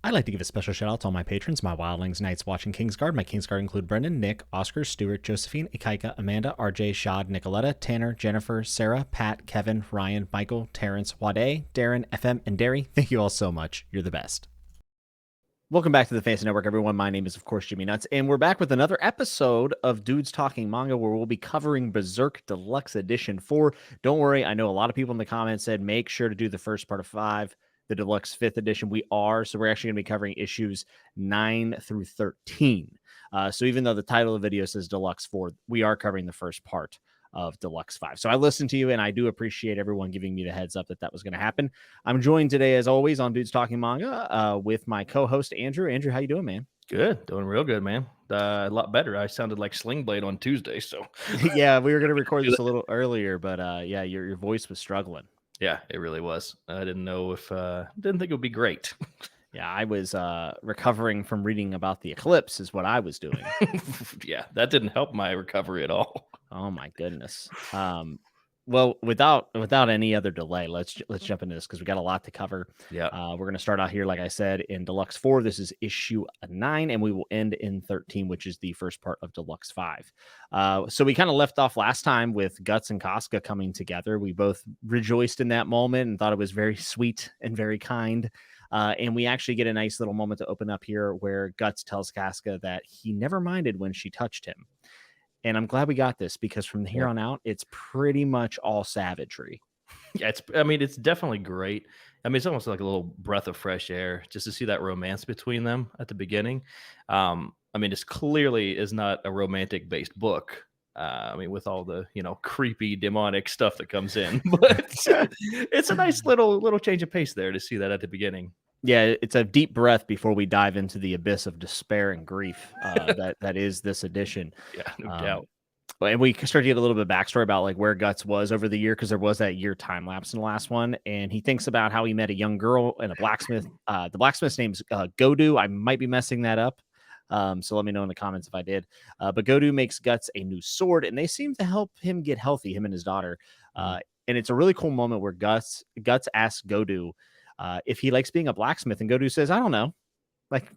I'd like to give a special shout out to all my patrons, my Wildlings, Knights watching Kingsguard. My Kingsguard include Brendan, Nick, Oscar, Stuart, Josephine, Ikaika, Amanda, RJ, Shad, Nicoletta, Tanner, Jennifer, Sarah, Pat, Kevin, Ryan, Michael, Terrence, Wade, Darren, FM, and Derry. Thank you all so much. You're the best. Welcome back to the Fantasy Network, everyone. My name is, of course, Jimmy Nuts, and we're back with another episode of Dudes Talking Manga, where we'll be covering Berserk Deluxe Edition 4. Don't worry, I know a lot of people in the comments said make sure to do the first part of 5, the Deluxe 5th edition. We are, so we're actually going to be covering issues 9 through 13. So even though the title of the video says Deluxe 4, we are covering the first part of Deluxe 5. So I listened to you, and I do appreciate everyone giving me the heads up that that was going to happen. I'm joined today, as always, on Dudes Talking Manga with my co-host, Andrew. Andrew, how you doing, man? Good. Doing real good, man. A lot better. I sounded like Sling Blade on Tuesday, so. Yeah, we were going to record this a little earlier, but yeah, your voice was struggling. Yeah, it really was. I didn't know if, didn't think it would be great. Yeah, I was recovering from reading about the Eclipse is what I was doing. Yeah, that didn't help my recovery at all. Oh my goodness. Well, without any other delay, let's jump into this because we got a lot to cover. Yeah. We're going to start out here, like I said, in Deluxe 4. This is issue 9, and we will end in 13, which is the first part of Deluxe 5. So we kind of left off last time with Guts and Casca coming together. We both rejoiced in that moment and thought it was very sweet and very kind. And we actually get a nice little moment to open up here where Guts tells Casca that he never minded when she touched him. And I'm glad we got this because from here on out, it's pretty much all savagery. Yeah, it's definitely great. I mean, it's almost like a little breath of fresh air just to see that romance between them at the beginning. I mean, this clearly is not a romantic based book. I mean, with all the, creepy demonic stuff that comes in, but it's a nice little change of pace there to see that at the beginning. Yeah, it's a deep breath before we dive into the abyss of despair and grief that is this edition. Yeah, no doubt. And we start to get a little bit of backstory about like where Guts was over the year because there was that year time lapse in the last one, and he thinks about how he met a young girl and a blacksmith. The blacksmith's name's Godu. I might be messing that up, so let me know in the comments if I did. But Godu makes Guts a new sword, and they seem to help him get healthy, him and his daughter. And it's a really cool moment where Guts asks Godu if he likes being a blacksmith, and Godu says, "I don't know, like."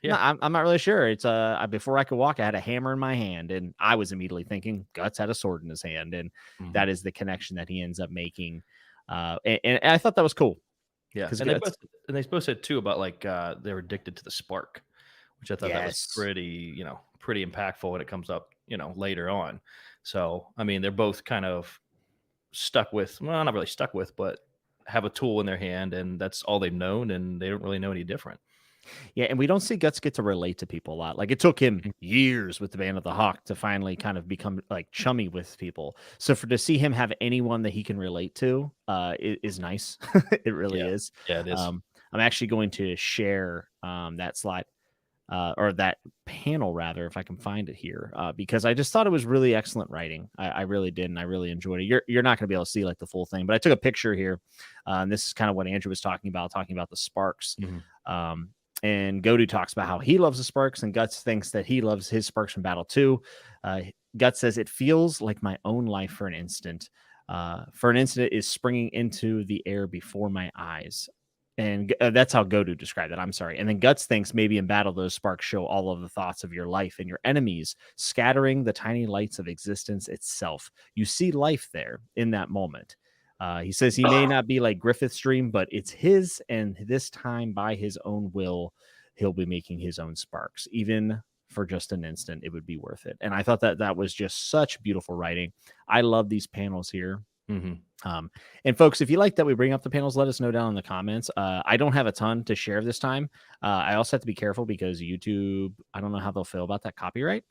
Yeah, no, I'm not really sure. It's before I could walk, I had a hammer in my hand, and I was immediately thinking Guts had a sword in his hand, and that is the connection that he ends up making. And I thought that was cool. Yeah, and they both said too about like they were addicted to the spark, which I thought that was pretty impactful when it comes up later on. So I mean, they're both kind of stuck with, well, not really stuck with, but have a tool in their hand, and that's all they've known, and they don't really know any different. Yeah, and we don't see Guts get to relate to people a lot. Like it took him years with the Band of the Hawk to finally kind of become like chummy with people. So to see him have anyone that he can relate to is nice. It really is. Yeah, it is. I'm actually going to share that slide or that panel rather, if I can find it here, because I just thought it was really excellent writing. I really did, and I really enjoyed it. You're not going to be able to see like the full thing, but I took a picture here. And this is kind of what Andrew was talking about the sparks. And Godu talks about how he loves the sparks, and Guts thinks that he loves his sparks from battle too. Guts says, "It feels like my own life for an instant. It is springing into the air before my eyes." And that's how Godu described it. I'm sorry. And then Guts thinks maybe in battle, those sparks show all of the thoughts of your life and your enemies, scattering the tiny lights of existence itself. You see life there in that moment. He says he may not be like Griffith's dream, but it's his, and this time by his own will, he'll be making his own sparks. Even for just an instant, it would be worth it. And I thought that was just such beautiful writing. I love these panels here. And folks, if you like that we bring up the panels, let us know down in the comments. I don't have a ton to share this time. I also have to be careful because YouTube, I don't know how they'll feel about that copyright.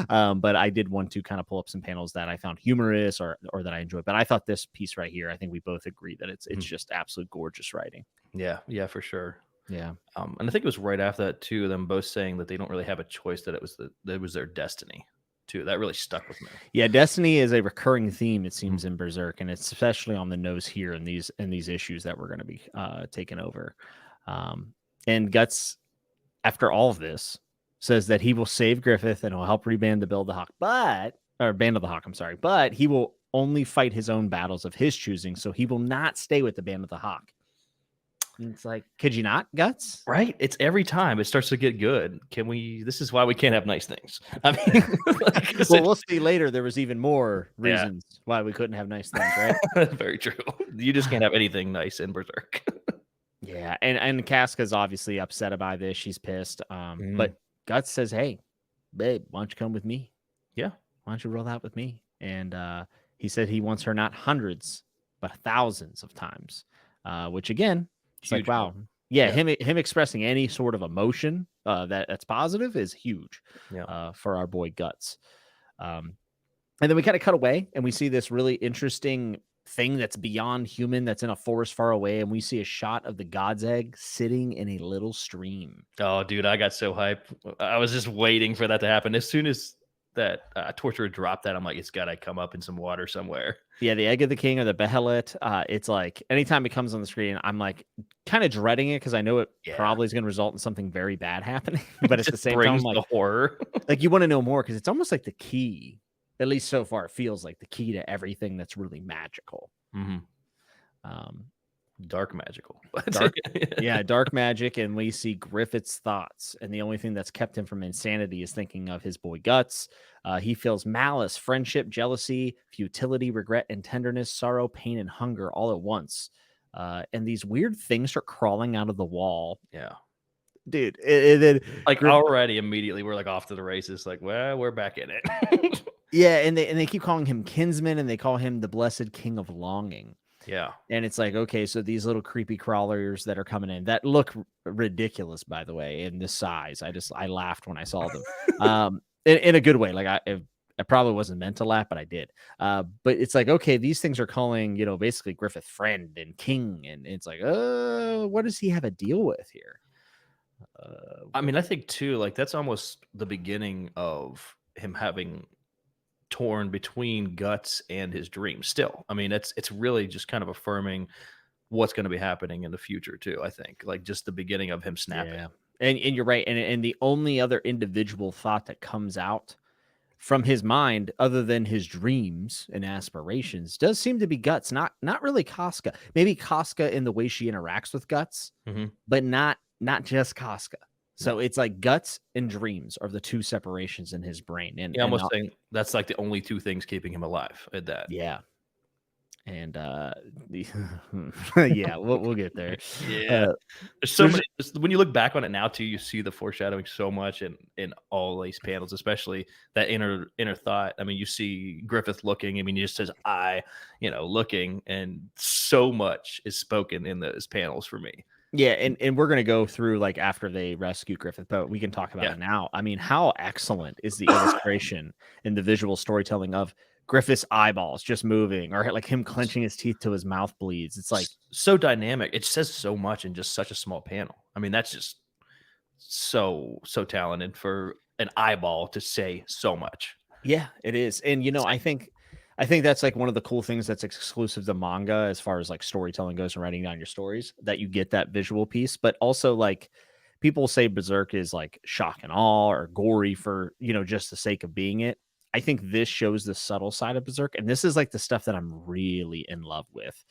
But I did want to kind of pull up some panels that I found humorous or that I enjoyed. But I thought this piece right here, I think we both agree that it's just absolute gorgeous writing. Yeah, for sure. Yeah. And I think it was right after that too, them both saying that they don't really have a choice, that it was their destiny too. That really stuck with me. Yeah, destiny is a recurring theme, it seems, in Berserk, and it's especially on the nose here in these issues that we're going to be taking over. And Guts, after all of this, says that he will save Griffith and will help reband the Band of the Hawk. I'm sorry, but he will only fight his own battles of his choosing, so he will not stay with the Band of the Hawk. And it's like, could you not, Guts? Right? It's every time it starts to get good. Can we this is why we can't have nice things. I mean, like, Well, we'll essentially see later. There was even more yeah. reasons why we couldn't have nice things, right? Very true. You just can't have anything nice in Berserk. Yeah, and Casca's obviously upset by this. She's pissed. Mhm. But Guts says, "Hey, babe, why don't you come with me? Yeah. Why don't you roll out with me?" And he said he wants her not hundreds, but thousands of times. Which again, it's like, Huge move. wow, yeah, Yeah. him expressing any sort of emotion that's positive is huge Yeah. for our boy Guts. Um, And then we kind of cut away and we see this really interesting thing that's beyond human that's in a forest far away. And we see a shot of the God's egg sitting in a little stream. Oh, dude, I got so hyped. I was just waiting for that to happen. As soon as that torturer dropped that, I'm like, it's got to come up in some water somewhere. Yeah, the egg of the king or the behelit. It's like anytime it comes on the screen, I'm like kind of dreading it because I know it Yeah. probably is going to result in something very bad happening. It But at the just same time, I'm brings the horror. like you want to know more because it's almost like the key. At least so far, it feels like the key to everything that's really magical. Mhm. Um, Dark magical. Dark, yeah, dark magic, and we see Griffith's thoughts, and the only thing that's kept him from insanity is thinking of his boy Guts. He feels malice, friendship, jealousy, futility, regret, and tenderness, sorrow, pain, and hunger all at once. And these weird things are crawling out of the wall, Yeah. dude. And then Like Griff, already immediately we're like off to the races. Like, well, we're back in it. yeah, and they keep calling him kinsman, and they call him the blessed king of longing. Yeah. And it's like, okay, so these little creepy crawlers that are coming in that look ridiculous, by the way, in this size. I laughed when I saw them, in a good way. Like I probably wasn't meant to laugh, but I did. But it's like, okay, these things are calling, basically Griffith friend and king, and it's like, what does he have a deal with here? I mean, I think too, like that's almost the beginning of him having torn between guts and his dreams still. I mean, it's really just kind of affirming what's going to be happening in the future too, I think. Like just the beginning of him snapping. Yeah, and you're right, and the only other individual thought that comes out from his mind other than his dreams and aspirations does seem to be Guts, not really Casca. Maybe Casca in the way she interacts with Guts, Mhm. but not just Casca. No. So it's like Guts and dreams are the two separations in his brain. And Yeah, and almost saying that's like the only two things keeping him alive at that. yeah. And the yeah, we'll get there. Yeah. Uh There's so there's many when you look back on it now too, you see the foreshadowing so much in all these panels, especially that inner thought. I mean, you see Griffith looking, I mean, he just says I, looking, and so much is spoken in those panels for me. Yeah, and we're gonna go through like after they rescue Griffith, but we can talk about Yeah. it now. I mean, how excellent is the illustration and the visual storytelling of Griffith's eyeballs just moving, or like him clenching his teeth till his mouth bleeds? It's like, So dynamic. It says so much in just such a small panel. I mean, that's just so talented for an eyeball to say so much. yeah, it is. And I think that's like one of the cool things that's exclusive to manga as far as like storytelling goes and writing down your stories, that you get that visual piece, but also like people say Berserk is like shock and awe or gory for, just the sake of being it. I think this shows the subtle side of Berserk, and this is like the stuff that I'm really in love with.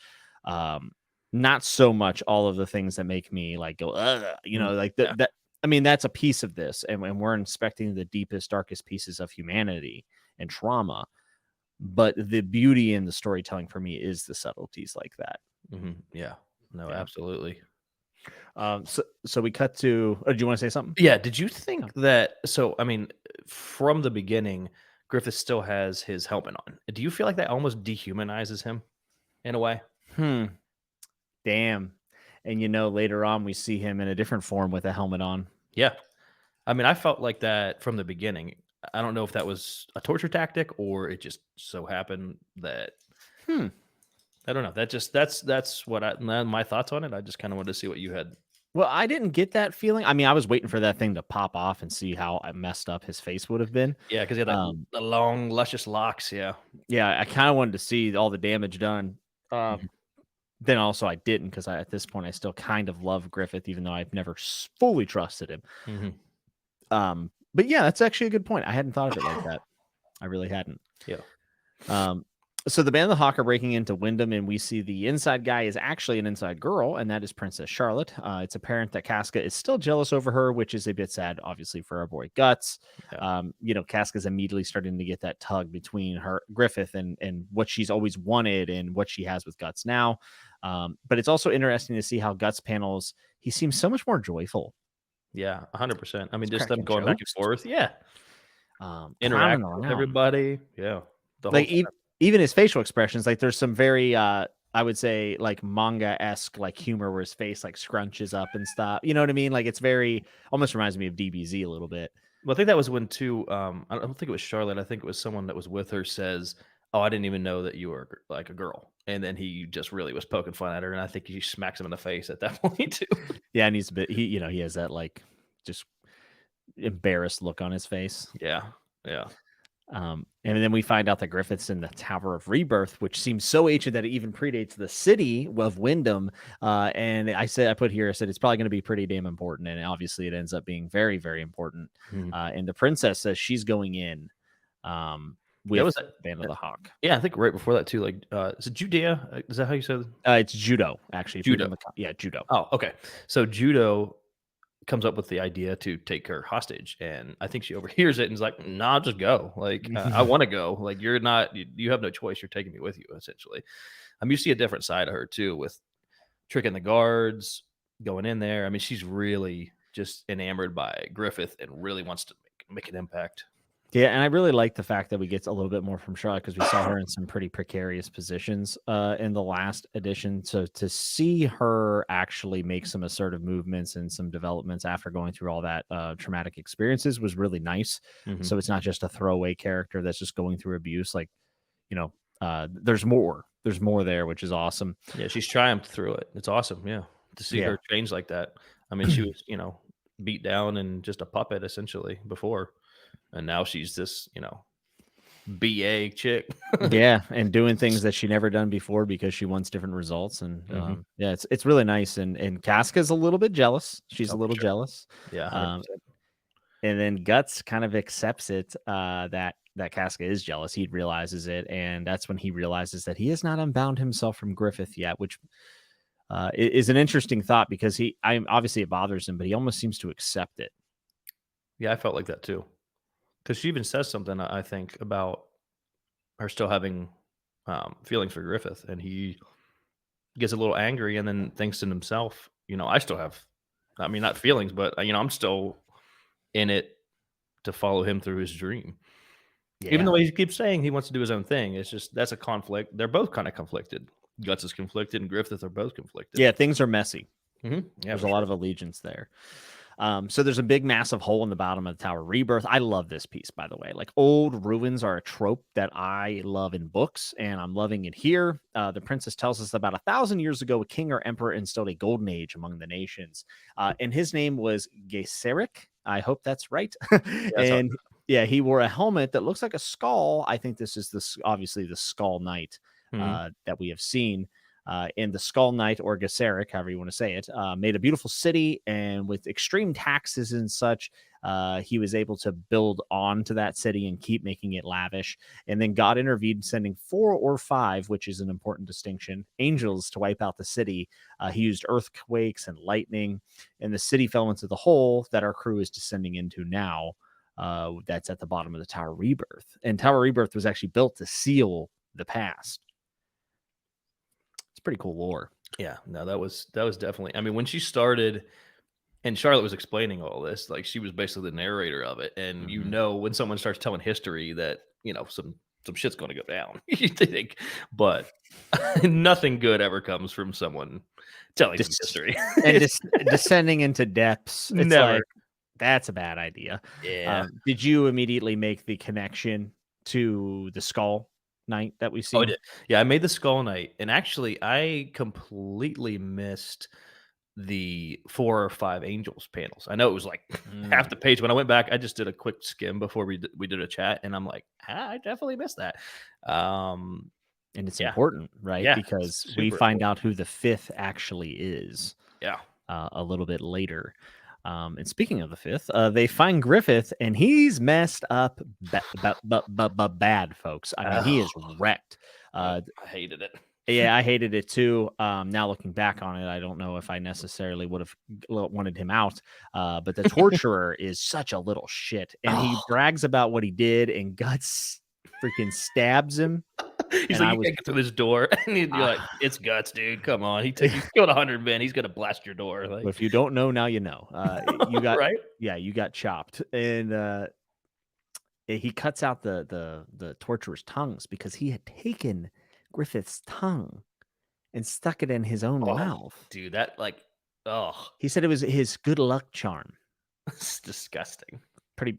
Um, Not so much all of the things that make me like go, ugh, Mm, like yeah. that. I mean, that's a piece of this, and we're inspecting the deepest, darkest pieces of humanity and trauma. But the beauty in the storytelling for me is the subtleties like that. Yeah. No, Yeah. absolutely. So we cut to. Oh, do you want to say something? Yeah, did you Oh. think that I mean, from the beginning, Griffith still has his helmet on. Do you feel like that almost dehumanizes him in a way? Hmm. Damn. And later on we see him in a different form with a helmet on. Yeah. I mean, I felt like that from the beginning. I don't know if that was a torture tactic or it just so happened that Hmm. I don't know. That's what my thoughts on it. I just kind of wanted to see what you had. Well, I didn't get that feeling. I mean, I was waiting for that thing to pop off and see how messed up his face would have been. Yeah, because he had that the long, luscious locks. Yeah. Yeah, I kind of wanted to see all the damage done. Mhm. Um, then also I didn't, because at this point I still kind of love Griffith, even though I've never fully trusted him. Mhm. But yeah, that's actually a good point. I hadn't thought of it like that. I really hadn't. Yeah. Um, So the Band of the Hawk are breaking into Windham, and we see the inside guy is actually an inside girl, and that is Princess Charlotte. It's apparent that Casca is still jealous over her, which is a bit sad, obviously, for our boy Guts. Yeah. Casca's immediately starting to get that tug between her Griffith and what she's always wanted and what she has with Guts now. But it's also interesting to see how Guts panels. He seems so much more joyful. Yeah, 100%. I mean, He's just them cracking going back and jokes, forth. Yeah. clowning Interact with around. everybody. Yeah. The whole Like time. even his facial expressions, like there's some very I would say like manga-esque like humor where his face like scrunches up and stuff. You know what I mean? Like it's very almost reminds me of DBZ a little bit. Well, I think that was when too. I don't think it was Charlotte. I think it was someone that was with her. Says, "Oh, I didn't even know that you were like a girl." And then he just really was poking fun at her, and I think he smacks him in the face at that point too. Yeah, and he's a bit he has that like just embarrassed look on his face. Yeah, yeah. And then we find out that Griffith's in the Tower of Rebirth, which seems so ancient that it even predates the city of Windham. And I said it's probably going to be pretty damn important, and obviously it ends up being very, very important. Mhm. And the princess says she's going in That with was Band of the Hawk. yeah. I think right before that too. Like, is it Judea? Is that how you said It's judo, actually. judo? Yeah, judo. Oh, okay. So judo comes up with the idea to take her hostage, and I think she overhears it and is like, "Nah, just go. Like, I want to go. Like, you're not. You have no choice. You're taking me with you, essentially." You see a different side of her too, with tricking the guards, going in there. I mean, she's really just enamored by Griffith and really wants to make an impact. Yeah, and I really like the fact that we get a little bit more from Charlotte because we saw her in some pretty precarious positions in the last edition. So to see her actually make some assertive movements and some developments after going through all that traumatic experiences was really nice. Mhm. So it's not just a throwaway character that's just going through abuse. Like, there's more. There's more there, which is awesome. Yeah, she's triumphed through it. It's awesome. Yeah, to see Yeah. her change like that. I mean, she was beat down and just a puppet essentially before, and now she's this BA chick. Yeah, and doing things that she never done before because she wants different results, and Mhm. yeah, it's really nice. And Casca's a little bit jealous. She's Oh, a for little sure. jealous. Yeah, Um, 100%. and then Guts kind of accepts it that Casca is jealous. He realizes it, and that's when he realizes that he has not unbound himself from Griffith yet, which is an interesting thought because obviously it bothers him, but he almost seems to accept it. Yeah, I felt like that too. Because she even says something, I think, about her still having feelings for Griffith, and he gets a little angry, and then thinks to himself, I still have, I mean, not feelings, but I'm still in it to follow him through his dream. Even Yeah, though he keeps saying he wants to do his own thing, it's just that's a conflict. They're both kind of conflicted. Guts is conflicted, and Griffith are both conflicted. yeah, things are messy. Yeah, There's for a lot sure. of allegiance there. So there's a big, massive hole in the bottom of the Tower Rebirth. I love this piece, by the way. Like old ruins are a trope that I love in books, and I'm loving it here. The princess tells us about 1,000 years ago, a king or emperor instilled a golden age among the nations, and his name was Gaiseric. I hope that's right. Yeah, that's how. And yeah, he wore a helmet that looks like a skull. I think this is obviously the Skull Knight Mhm. that we have seen. And the Skull Knight, or Gesseric, however you want to say it, made a beautiful city, and with extreme taxes and such, he was able to build on to that city and keep making it lavish. And then God intervened, sending 4 or 5, which is an important distinction, angels to wipe out the city. He used earthquakes and lightning, and the city fell into the hole that our crew is descending into now. That's at the bottom of the Tower Rebirth. And Tower Rebirth was actually built to seal the past. It's pretty cool lore. Yeah, no, that was definitely. I mean, when she started, and Charlotte was explaining all this, like she was basically the narrator of it, and Mhm. when someone starts telling history that some shit's going to go down, you think, but nothing good ever comes from someone telling some Des- history. and It's descending into depths, it's never. like that's a bad idea. Yeah. Did you immediately make the connection to the Skull Knight that we've Oh, I seen? did. Yeah, I made the Skull Knight, and actually, I completely missed the 4 or 5 angels panels. I know it was like half Mm, the page. When I went back, I just did a quick skim before we did a chat, and I'm like, I definitely missed that. Um, and it's yeah, important, right? yeah, Because we super find important. out who the fifth actually is Yeah. a little bit later. And speaking of the fifth, they find Griffith, and he's messed up bad, folks. I mean, he is Oh, wrecked. I hated it. Yeah, I hated it too. Now looking back on it, I don't know if I necessarily would have wanted him out. But the torturer is such a little shit, and he Oh. brags about what he did, and Guts freaking stabs him. He's And like, I you was, can't get through this door. And you're like, it's Guts, dude. Come on. He's killed 100 men. He's gonna blast your door. well, Like, if you don't know, now you know. You got, right? yeah, you got chopped, and he cuts out the torturer's tongues because he had taken Griffith's tongue and stuck it in his own Oh, mouth. dude, that like, oh, He said it was his good luck charm. it's disgusting.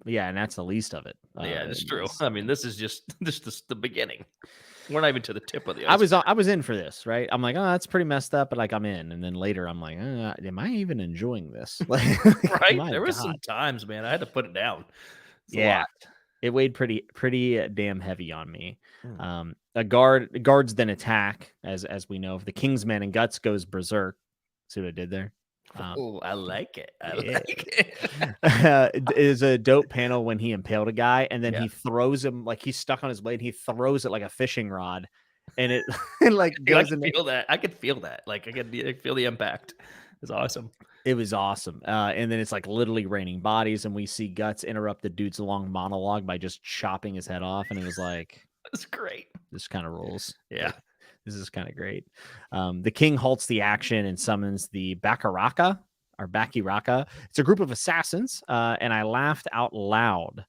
Yeah, and that's the least of it. Yeah, it's true. It's- I mean, this is just the beginning. We're not even to the tip of the I iceberg. was in for this, right? I'm like, oh, that's pretty messed up, but like I'm in. And then later, I'm like, am I even enjoying this? Like, Right? my There was some God, times, man, I had to put it down. It's a yeah, lot. it weighed pretty damn heavy on me. Mm. Guards then attack, as we know. If the Kingsman and Guts goes berserk, see what I did there? Oh, I like it. I Yeah. like it. It is a dope panel when he impaled a guy and then Yeah. he throws him like he's stuck on his blade. He throws it like a fishing rod, and it like Dude, I goes in. could feel that. I could feel that. Like I could feel the impact. It's awesome. It was awesome. And then it's like literally raining bodies, and we see Guts interrupt the dude's long monologue by just chopping his head off, and it was like, It's great. this kind of rules. Yeah. Like, this is kind of great. The king halts the action and summons the Bakiraka or Bakiraka. It's a group of assassins, and I laughed out loud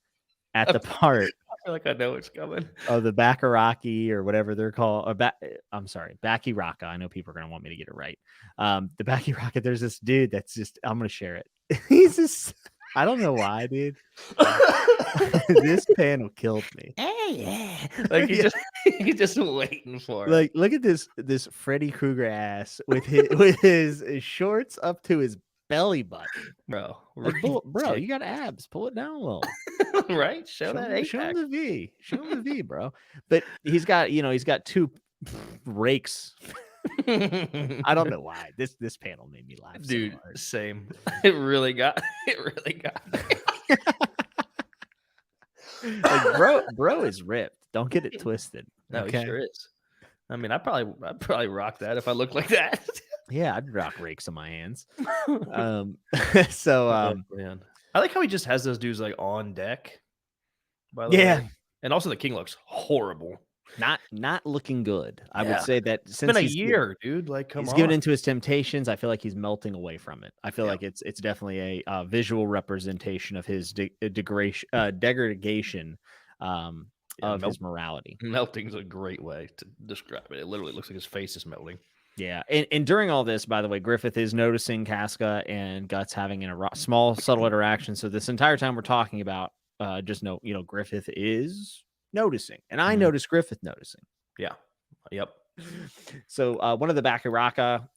at the part I feel like I know what's coming. of the Bakiraki or whatever they're called. Or I'm sorry, Bakiraka. I know people are going to want me to get it right. The Bakiraka, there's this dude that's just, I'm going to share it. He's just, I don't know why, dude. This panel killed me. Hey, yeah. Like Yeah. he's just waiting for it. Like, look at this Freddy Krueger ass with his shorts up to his belly button. Bro. Like, bro, you got abs. Pull it down a little. Right? Show that eight Show him pack. the V. Show him the V, bro. But he's got two rakes. I don't know why. This panel made me laugh. Dude, so hard. same. It really got me. Like, bro is ripped. Don't get it twisted. No, Okay? he sure is. I mean, I'd probably rock that if I looked like that. Yeah, I'd rock rakes on my hands. Oh, So man. I like how he just has those dudes like on deck. By the yeah, way. And also the king looks horrible. not looking good. I would Yeah. say that It's since been a he's year, dude. Like, come he's on. given into his temptations, I feel like he's melting away from it. I feel Yeah. like it's definitely a visual representation of his degradation of his morality. Melting's a great way to describe it. It literally looks like his face is melting. Yeah, and during all this, by the way, Griffith is noticing Casca and Guts having a small, subtle interaction. So this entire time we're talking about, just know, Griffith is noticing, and I Mhm. noticed Griffith noticing. Yeah. Yep. So one of the Bakiraka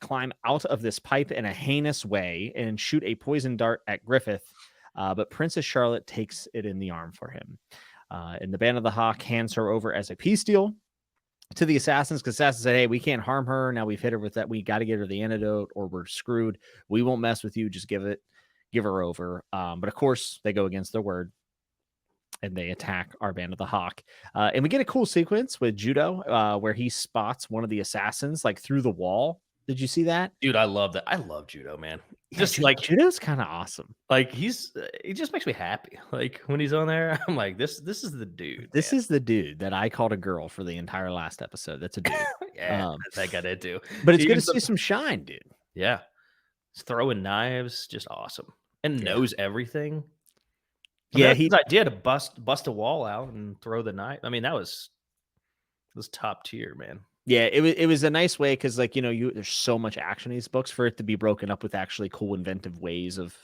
climb out of this pipe in a heinous way and shoot a poison dart at Griffith, but Princess Charlotte takes it in the arm for him. And the Band of the Hawk hands her over as a peace deal to the assassins, because assassins said, hey, we can't harm her. Now we've hit her with that. We got to get her the antidote or we're screwed. We won't mess with you. Just give her over. But of course, they go against their word and they attack our Band of the Hawk. And we get a cool sequence with Judo where he spots one of the assassins like through the wall. Did you see that? Dude, I love that. I love Judo, man. Yeah, Just like Judo's kind of awesome. Like he just makes me happy. Like when he's on there, I'm like, this is the dude. This is the dude that I called a girl for the entire last episode. That's a dude. Yeah, that guy did too. But it's He good to ends up- see some shine, dude. Yeah, he's throwing knives, just awesome, and Yeah. knows everything. Yeah, That's his idea to bust a wall out and throw the knife. I mean, that was top tier, man. Yeah, it was a nice way because there's so much action in these books for it to be broken up with actually cool, inventive ways of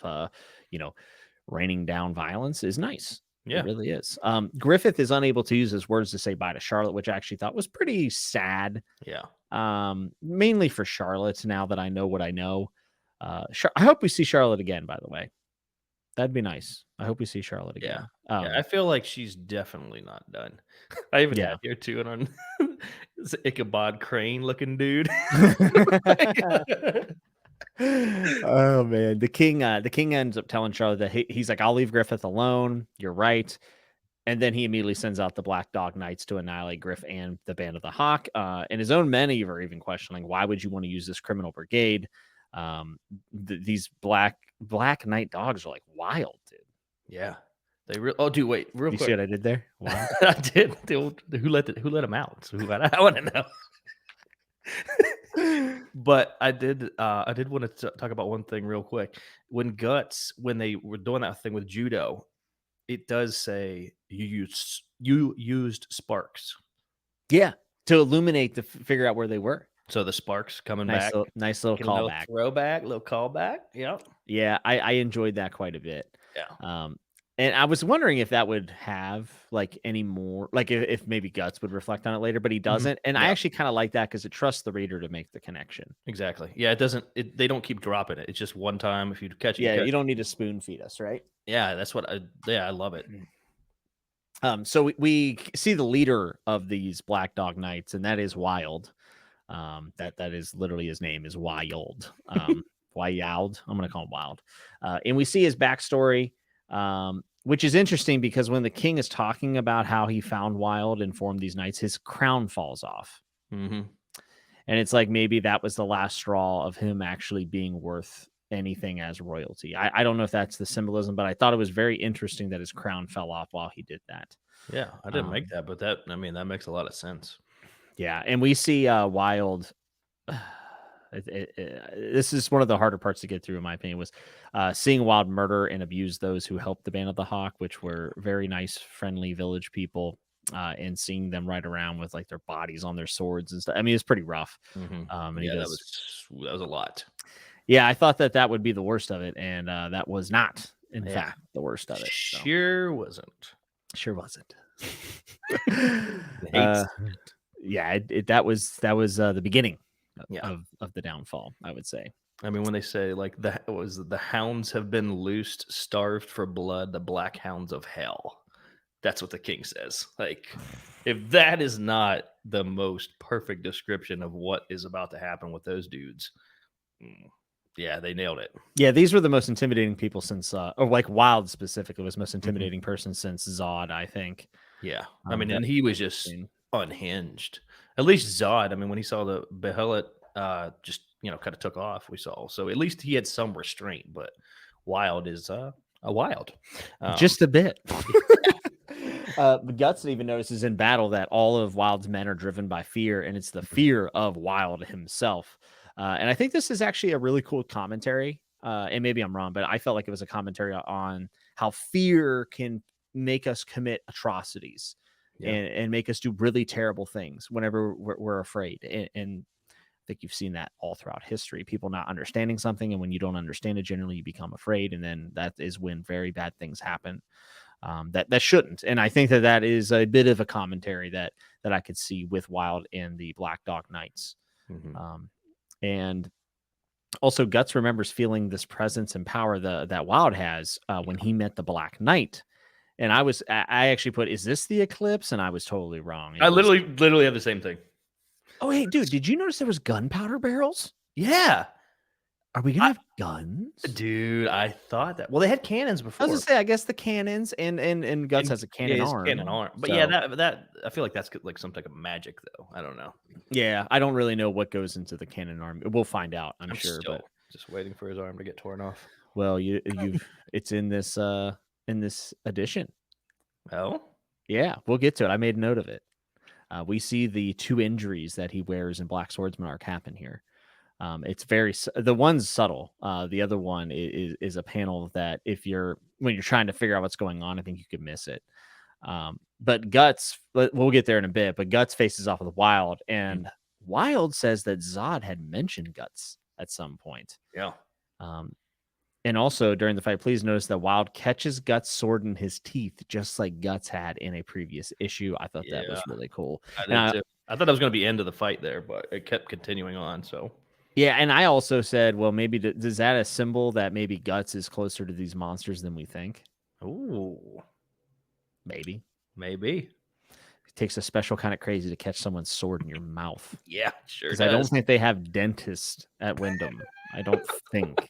raining down violence is nice. Yeah, It really is. Griffith is unable to use his words to say bye to Charlotte, which I actually thought was pretty sad. yeah. Mainly for Charlotte. Now that I know what I know, I hope we see Charlotte again. By the way, that'd be nice. I hope we see Charlotte again. Yeah, I feel like she's definitely not done. I even Yeah. had here too, and on this Ichabod Crane looking dude. Oh man, the king ends up telling Charlotte that he's like, I'll leave Griffith alone. You're right. And then he immediately sends out the Black Dog Knights to annihilate Griff and the Band of the Hawk. And his own men are even questioning, why would you want to use this criminal brigade? These black Knight dogs are like wild, dude. Yeah. Oh, dude, wait, real You quick. see what I did there? Wow. I did. Who let them out? So I want to know. But I did want to talk about one thing real quick. When they were doing that thing with judo, it does say you used sparks. Yeah, to illuminate figure out where they were. So the sparks coming Nice back. nice little callback. Little callback. Yep. Yeah, I enjoyed that quite a bit. Yeah. And I was wondering if that would have like any more, like if maybe Guts would reflect on it later, but he doesn't. And I actually kind of like that because it trusts the reader to make the connection. Exactly. Yeah, it doesn't. They don't keep dropping it. It's just one time. If you catch it, yeah, you don't need to spoon feed us, right? Yeah, that's what. I love it. So we see the leader of these Black Dog Knights, and that is Wild. That is literally his name is Wild. Wild. I'm gonna call him Wild. And we see his backstory. Which is interesting because when the king is talking about how he found Wild and formed these knights, his crown falls off. Mm-hmm. And it's like maybe that was the last straw of him actually being worth anything as royalty. I don't know if that's the symbolism, but I thought it was very interesting that his crown fell off while he did that. Yeah, I didn't make that, but that makes a lot of sense. Yeah, and we see Wild. This is one of the harder parts to get through, in my opinion, was seeing Wild murder and abuse those who helped the Band of the Hawk, which were very nice, friendly village people, and seeing them ride around with like their bodies on their swords and stuff. I mean, it's pretty rough. Mm-hmm. And that was a lot. Yeah, I thought that would be the worst of it, and that was not, in fact, the worst of it. So. Sure wasn't. Yeah, that was the beginning of the downfall, I would say. I mean, when they say like the hounds have been loosed, starved for blood, the black hounds of hell. That's what the king says. Like, if that is not the most perfect description of what is about to happen with those dudes, yeah, they nailed it. Yeah, these were the most intimidating people since, or like Wild specifically was the most intimidating person since Zod, I think. Yeah, I mean, and he was just unhinged. At least Zod, I mean, when he saw the Behelit just kind of took off, we saw. So at least he had some restraint. But Wild is a Wild, just a bit. Guts even notices in battle that all of Wild's men are driven by fear, and it's the fear of Wild himself. And I think this is actually a really cool commentary. And maybe I'm wrong, but I felt like it was a commentary on how fear can make us commit atrocities and make us do really terrible things whenever we're afraid. And I think you've seen that all throughout history, people not understanding something. And when you don't understand it, generally you become afraid. And then that is when very bad things happen. That shouldn't. And I think that is a bit of a commentary that I could see with Wild and the Black Dog Knights. Mm-hmm. And also Guts remembers feeling this presence and power that Wild has when he met the Black Knight. And I actually put, is this the Eclipse? And I was totally wrong. I literally have the same thing. Oh, hey, dude, did you notice there was gunpowder barrels? Yeah. Are we gonna have guns? Dude, I thought that. Well, they had cannons before. I was gonna say, I guess the cannons and Guts has a cannon arm. But yeah, that I feel like that's like some type of magic, though. I don't know. Yeah, I don't really know what goes into the cannon arm. We'll find out, I'm sure. But just waiting for his arm to get torn off. Well, it's in this edition. Oh, yeah, we'll get to it. I made a note of it. We see the 2 injuries that he wears in Black Swordsman arc happen here. It's the one's subtle. The other one is a panel that when you're trying to figure out what's going on, I think you could miss it. But Guts, we'll get there in a bit, but Guts faces off with Wild, and Wild says that Zod had mentioned Guts at some point. Yeah. And also during the fight, please notice that Wild catches Guts' sword in his teeth, just like Guts had in a previous issue. I thought that was really cool. I thought it was going to be end of the fight there, but it kept continuing on. So yeah, and I also said, well, maybe does that a symbol that maybe Guts is closer to these monsters than we think? Ooh, maybe. It takes a special kind of crazy to catch someone's sword in your mouth. Yeah, sure. Because I don't think they have dentists at Windham. I don't think.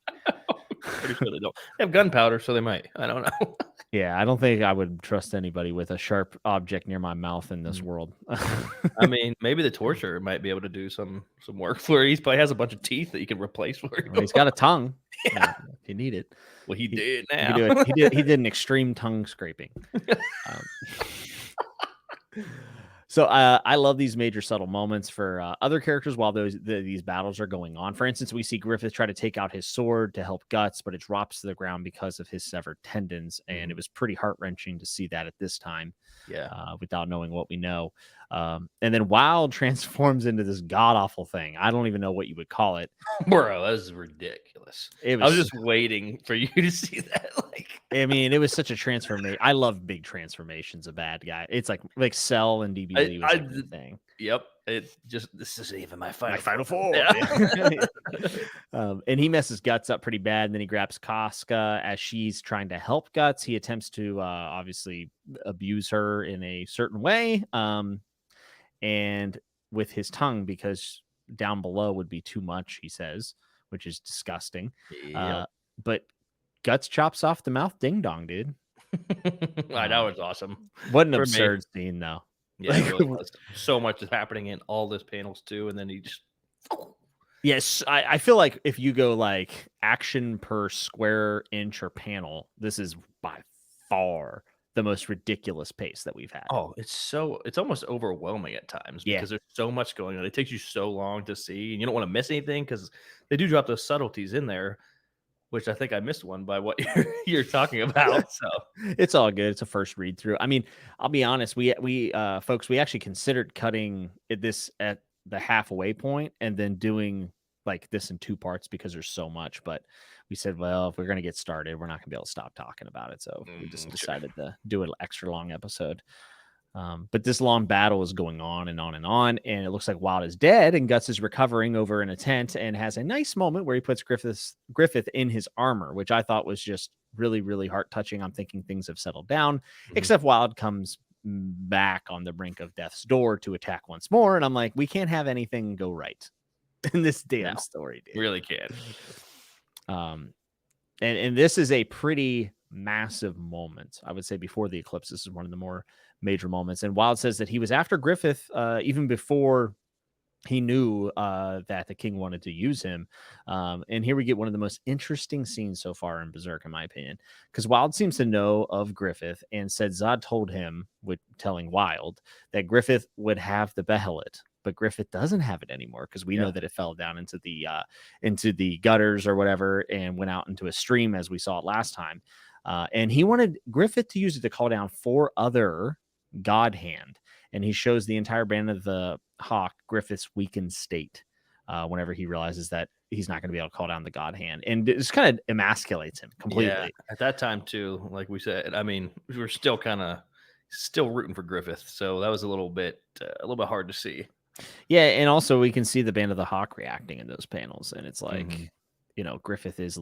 Pretty sure they don't. They have gunpowder, so they might. I don't know. Yeah, I don't think I would trust anybody with a sharp object near my mouth in this Mhm. world. I mean, maybe the torturer might be able to do some work where he probably has a bunch of teeth that you can replace for Well, you. he's got a tongue, Yeah. if you need it. Well, he He did he could now. do it. He did an extreme tongue scraping. Um, so I love these major subtle moments for other characters while these battles are going on. For instance, we see Griffith try to take out his sword to help Guts, but it drops to the ground because of his severed tendons, and it Mhm. was pretty heart wrenching to see that at this time. Yeah. Without knowing what we know. And then Wild transforms into this god awful thing. I don't even know what you would call it. Bro, that was ridiculous. It I was was, just waiting for you to see that, like I mean, it was such a transformation. I love big transformations of bad guy. It's like Cell and DBZ was I like the d thing. yep, it just this isn't even my My final final form. form. Yeah. Yeah. And he messes Guts up pretty bad. And then he grabs Casca as she's trying to help Guts. He attempts to obviously abuse her in a certain way. And with his tongue, because down below would be too much, he says, which is disgusting. Yep. Uh, but Guts chops off the mouth ding dong, dude. I know, it's awesome What an for me. absurd scene, though. Yeah, it Like, really was. So much is happening in all this panels too, and then he just yes, I feel like if you go like action per square inch or panel, this is by far the most ridiculous pace that we've had. oh, it's almost overwhelming at times Yeah. because there's so much going on. It takes you so long to see, and you don't want to miss anything because they do drop those subtleties in there, which I think I missed one by what you're talking about. So It's all good. It's a first read through. I mean, I'll be honest. We folks, we actually considered cutting this at the halfway point and then doing like this in two parts because there's so much. But we said, well, if we're gonna get started, we're not gonna be able to stop talking about it. So we just sure. decided to do an extra long episode. But this long battle is going on and on and on, and it looks like Wild is dead, and Guts is recovering over in a tent and has a nice moment where he puts Griffith in his armor, which I thought was just really, really heart touching. I'm thinking things have settled down, Mhm. except Wild comes back on the brink of death's door to attack once more, and I'm like, we can't have anything go right in this No, damn story, dude. really can. Um, and this is a pretty massive moment. I would say before the eclipse, this is one of the more major moments. And Wild says that he was after Griffith even before he knew that the king wanted to use him. And here we get one of the most interesting scenes so far in Berserk, in my opinion, because Wild seems to know of Griffith and said Zod told him, with telling Wild, that Griffith would have the Behelit. But Griffith doesn't have it anymore because we Yeah. know that it fell down into the gutters or whatever and went out into a stream as we saw it last time. And he wanted Griffith to use it to call down 4 other God Hand, and he shows the entire band of the Hawk Griffith's weakened state whenever he realizes that he's not going to be able to call down the God Hand, and it just kind of emasculates him Yeah, completely. at that time too, like we said, I mean, we were still still rooting for Griffith, so that was a little bit hard to see. Yeah, and also we can see the band of the Hawk reacting in those panels, and it's Mhm. like, Griffith is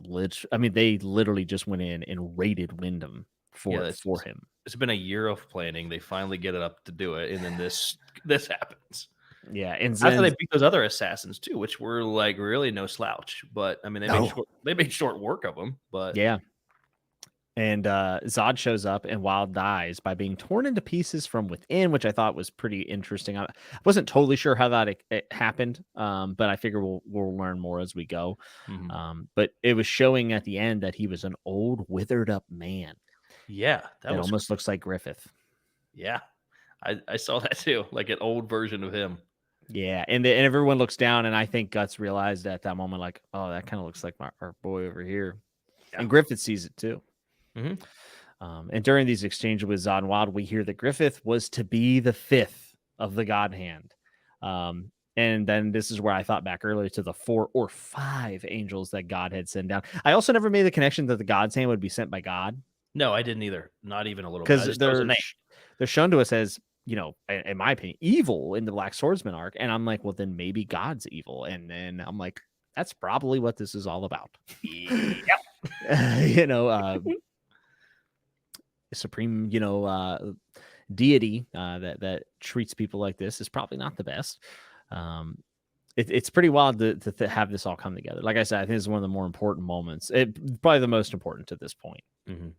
I mean, they literally just went in and raided Wyndham Yeah, for him. it's been a year of planning. They finally get it up to do it, and then this happens. Yeah, and After Zen they beat those other assassins too, which were like really no slouch. But I mean, no, they made short work of them. But yeah. And Zod shows up and Wild dies by being torn into pieces from within, which I thought was pretty interesting. I wasn't totally sure how that it happened, but I figure we'll learn more as we go. mhm. But it was showing at the end that he was an old, withered up man Yeah, that that was almost looks like Griffith. yeah. I saw that too, like an old version of him. Yeah, and everyone looks down, and I think Guts realized at that moment, like, oh, that kind of looks like our boy over here, Yeah. and Griffith sees it too. Hmm. And during these exchanges with Zod and Wild, we hear that Griffith was to be the 5th of the God Hand. And then this is where I thought back earlier to the 4 or 5 angels that God had sent down. I also never made the connection that the God's Hand would be sent by God No, I didn't either. Not even a little bit. I because just know his name. they're shown to us as, in my opinion, evil in the Black Swordsman arc. And I'm like, well, then maybe God's evil. And then I'm like, that's probably what this is all about. Yep. you know, uh, Supreme, deity that treats people like this is probably not the best. Um, it's pretty wild to have this all come together. Like I said, I think it's one of the more important moments. Probably the most important to this point. Mhm.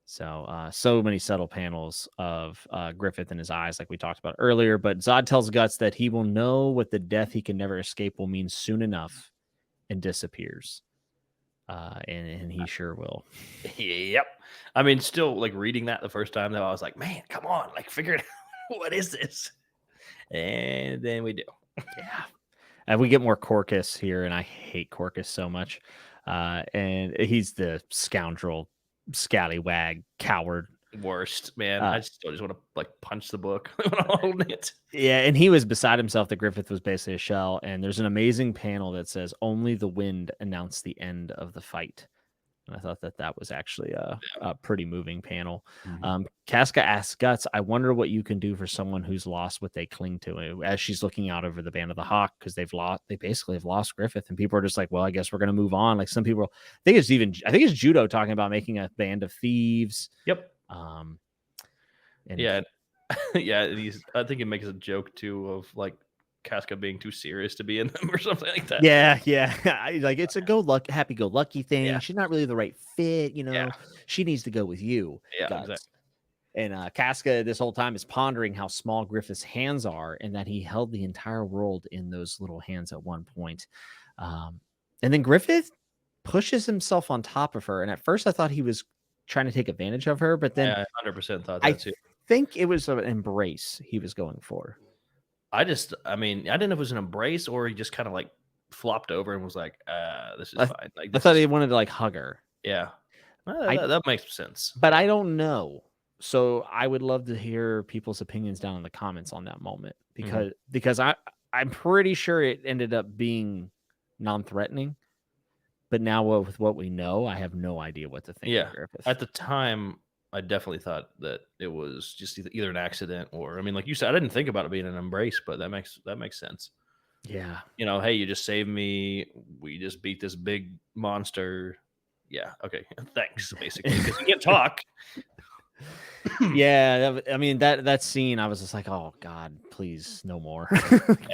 So many subtle panels of Griffith in his eyes, like we talked about earlier. But Zod tells Guts that he will know what the death he can never escape will mean soon enough, and disappears. And he sure will. Yep. I mean, still like reading that the first time though, I was like, man, come on, like figure it out. What is this? And then we do. Yeah. And we get more Corcus here, and I hate Corcus so much. And he's the scoundrel, scallywag, coward. Worst, man. Uh, I still just want to like punch the book when I'm holding it. Yeah, and he was beside himself that Griffith was basically a shell. And there's an amazing panel that says, "Only the wind announced the end of the fight." And I thought that was actually a pretty moving panel. Casca asks Guts, "I wonder what you can do for someone who's lost what they cling to." As she's looking out over the Band of the Hawk, because they basically have lost Griffith, and people are just like, "Well, I guess we're gonna move on." Like some people, I think it's Judo talking about making a band of thieves. Yep. And Yeah. Yeah. I think it makes a joke too of like Casca being too serious to be in them or something like that. yeah, like it's a happy-go-lucky thing. Yeah. She's not really the right fit, Yeah. She needs to go with you, Yeah. Guts. Exactly. And Casca this whole time is pondering how small Griffith's hands are, and that he held the entire world in those little hands at one point. And then Griffith pushes himself on top of her, and at first I thought he was trying to take advantage of her, but then I 100% thought I that too. think it was an embrace he was going for. I mean, I didn't know if it was an embrace or he just kind of like flopped over and was like, this is fine. Like, I thought he wanted to like hug her. yeah. That makes sense. But I don't know. So I would love to hear people's opinions down in the comments on that moment, because I'm pretty sure it ended up being non-threatening. But now with what we know, I have no idea what to think of Griffith. At the time, I definitely thought that it was just either an accident or, I mean, like you said, I didn't think about it being an embrace, but that makes sense. Yeah. Hey, you just saved me. We just beat this big monster. Yeah. Okay. Thanks, basically, because you can't talk. Yeah. I mean, that scene, I was just like, oh, God, please, no more.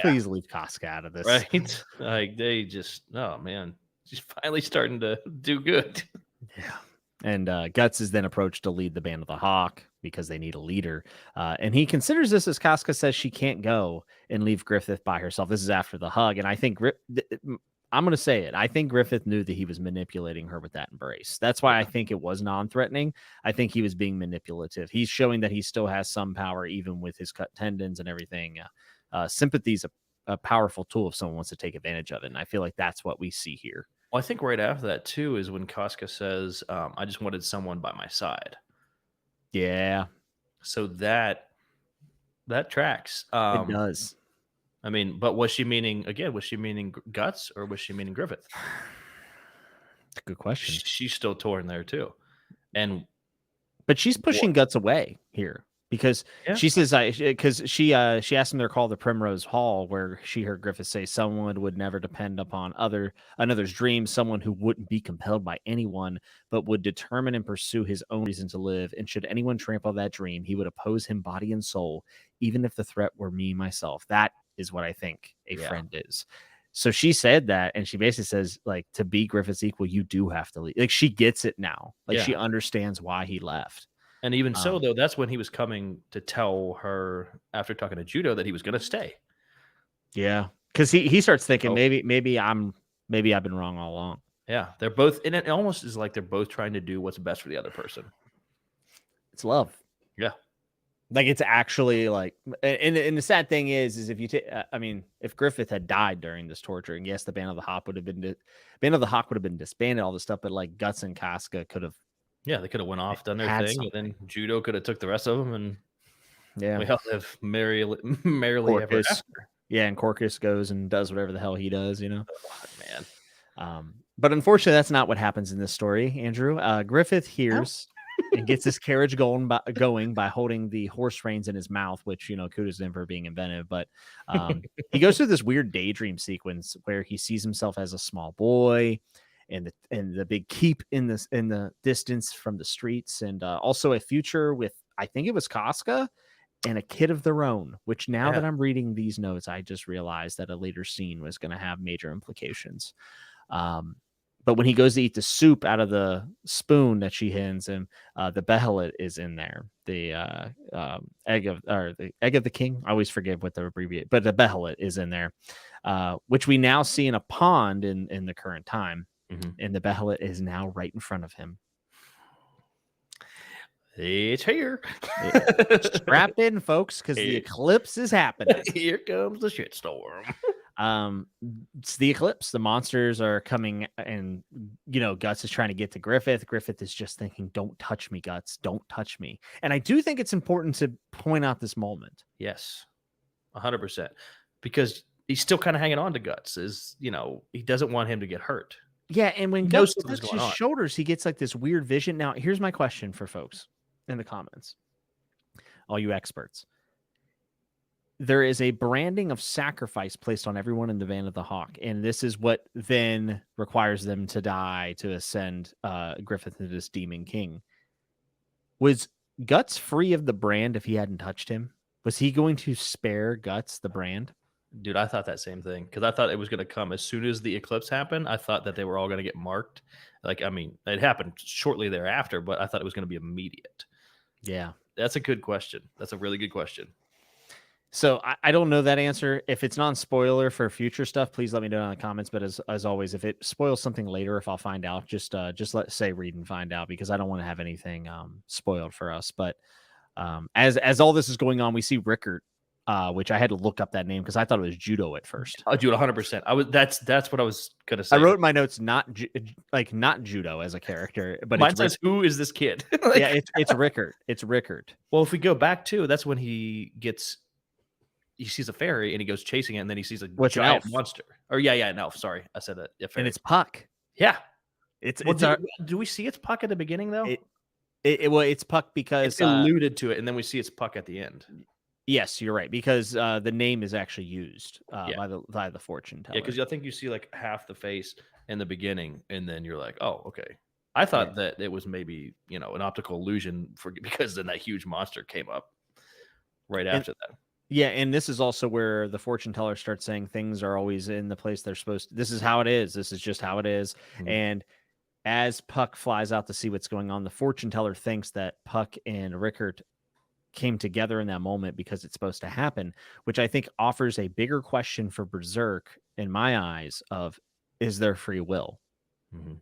Please leave Casca out of this. Right. Like they just, oh, man. She's finally starting to do good. Yeah. And Guts is then approached to lead the Band of the Hawk because they need a leader. And he considers this as Casca says she can't go and leave Griffith by herself. This is after the hug. And I think I'm going to say it. I think Griffith knew that he was manipulating her with that embrace. That's why I think it was non-threatening. I think he was being manipulative. He's showing that he still has some power, even with his cut tendons and everything. Sympathy is a powerful tool if someone wants to take advantage of it. And I feel like that's what we see here. Well, I think right after that, too, is when Casca says, I just wanted someone by my side. Yeah. So that tracks. It does. I mean, but was she meaning Guts or was she meaning Griffith? That's a good question. She's still torn there, too. But she's pushing Guts away here. Because she says, because she asked him to call the Primrose Hall, where she heard Griffith say someone would never depend upon another's dream, someone who wouldn't be compelled by anyone, but would determine and pursue his own reason to live. And should anyone trample that dream, he would oppose him body and soul, even if the threat were me, myself. That is what I think a friend is. So she said that, and she basically says, like, to be Griffith's equal, you do have to leave. Like, she gets it now. Like, she understands why he left. And even so, though, that's when he was coming to tell her after talking to Judo that he was going to stay. Yeah, because he starts thinking maybe I've been wrong all along. Yeah, they're both, and it almost is like they're both trying to do what's best for the other person. It's love. Yeah, like it's actually like, and the sad thing is if you I mean, if Griffith had died during this torturing, yes, the Band of the Hawk would have been disbanded, all this stuff, but like Guts and Casca could have. Yeah, they could have went off, done their thing, and then Judo could have took the rest of them, and we all live merrily ever after. Yeah, and Corcus goes and does whatever the hell he does, Oh, man. But unfortunately, that's not what happens in this story, Andrew. Griffith hears and gets his carriage going by holding the horse reins in his mouth, which, kudos to him for being inventive. But he goes through this weird daydream sequence where he sees himself as a small boy, and the big keep in the distance from the streets, and also a future with, I think it was Casca and a kid of their own, which now that I'm reading these notes, I just realized that a later scene was going to have major implications. But when he goes to eat the soup out of the spoon that she hands him, the behelit is in there. The egg of the king. I always forget what the abbreviate, but the behelit is in there, which we now see in a pond in the current time, Mhm. and the behelit is now right in front of him. It's here. Strap in, folks, because the Here eclipse is happening. here comes the shitstorm. Um, it's the eclipse. The monsters are coming, and Guts is trying to get to Griffith. Griffith is just thinking, "Don't touch me, Guts. Don't touch me." And I do think it's important to point out this moment. Yes, 100%. Because he's still kind of hanging on to Guts. He doesn't want him to get hurt. Yeah, and when He knows Guts something's touches going his on. shoulders, he gets like this weird vision. Now, here's my question for folks in the comments, all you experts. There is a branding of sacrifice placed on everyone in the Van of the Hawk, and this is what then requires them to die to ascend Griffith into this demon king. Was Guts free of the brand if he hadn't touched him? Was he going to spare Guts the brand? Dude, I thought that same thing because I thought it was going to come as soon as the eclipse happened. I thought that they were all going to get marked. It happened shortly thereafter, but I thought it was going to be immediate. Yeah. That's a good question. That's a really good question. So I don't know that answer. If it's non-spoiler for future stuff, please let me know in the comments. But as always, if it spoils something later, if I'll find out, just read and find out, because I don't want to have anything spoiled for us. But as all this is going on, we see Rickert, which I had to look up that name because I thought it was judo at first. Oh, dude, 100%. That's what I was gonna say. I wrote in my notes not judo as a character, but Mine says, "Who is this kid?" Yeah, it's Rickert. It's Rickert. Well, if we go back to, that's when he sees a fairy and he goes chasing it, and then he sees a giant monster. Or an elf. Sorry, I said that. Yeah, and it's Puck. Yeah, it's do we see it's Puck at the beginning though? It's Puck because it's alluded to it, and then we see it's Puck at the end. Yes, you're right, because the name is actually used by the fortune teller. Yeah, because I think you see like half the face in the beginning, and then you're like, oh, okay. I thought that it was maybe an optical illusion because then that huge monster came up right after that. Yeah, and this is also where the fortune teller starts saying things are always in the place they're supposed to. This is how it is. This is just how it is. Mm-hmm. And as Puck flies out to see what's going on, the fortune teller thinks that Puck and Rickert came together in that moment because it's supposed to happen, which I think offers a bigger question for Berserk in my eyes of, is there free will? Mm-hmm.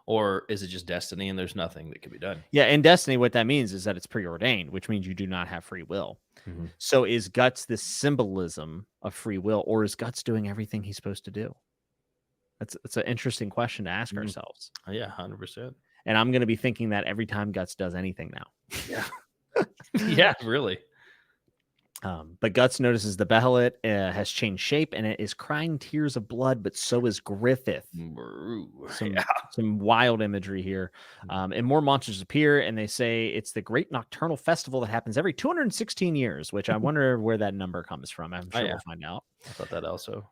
Or is it just destiny and there's nothing that can be done? Yeah, in Destiny, what that means is that it's preordained, which means you do not have free will. Mm-hmm. So is Guts the symbolism of free will, or is Guts doing everything he's supposed to do? It's an interesting question to ask ourselves. Yeah, 100%. And I'm going to be thinking that every time Guts does anything now. Yeah. Yeah, really. But Guts notices the behelit has changed shape and it is crying tears of blood, but so is Griffith. Some wild imagery here. And more monsters appear, and they say it's the great nocturnal festival that happens every 216 years, which I wonder where that number comes from. I'm sure we'll find out. I thought that also.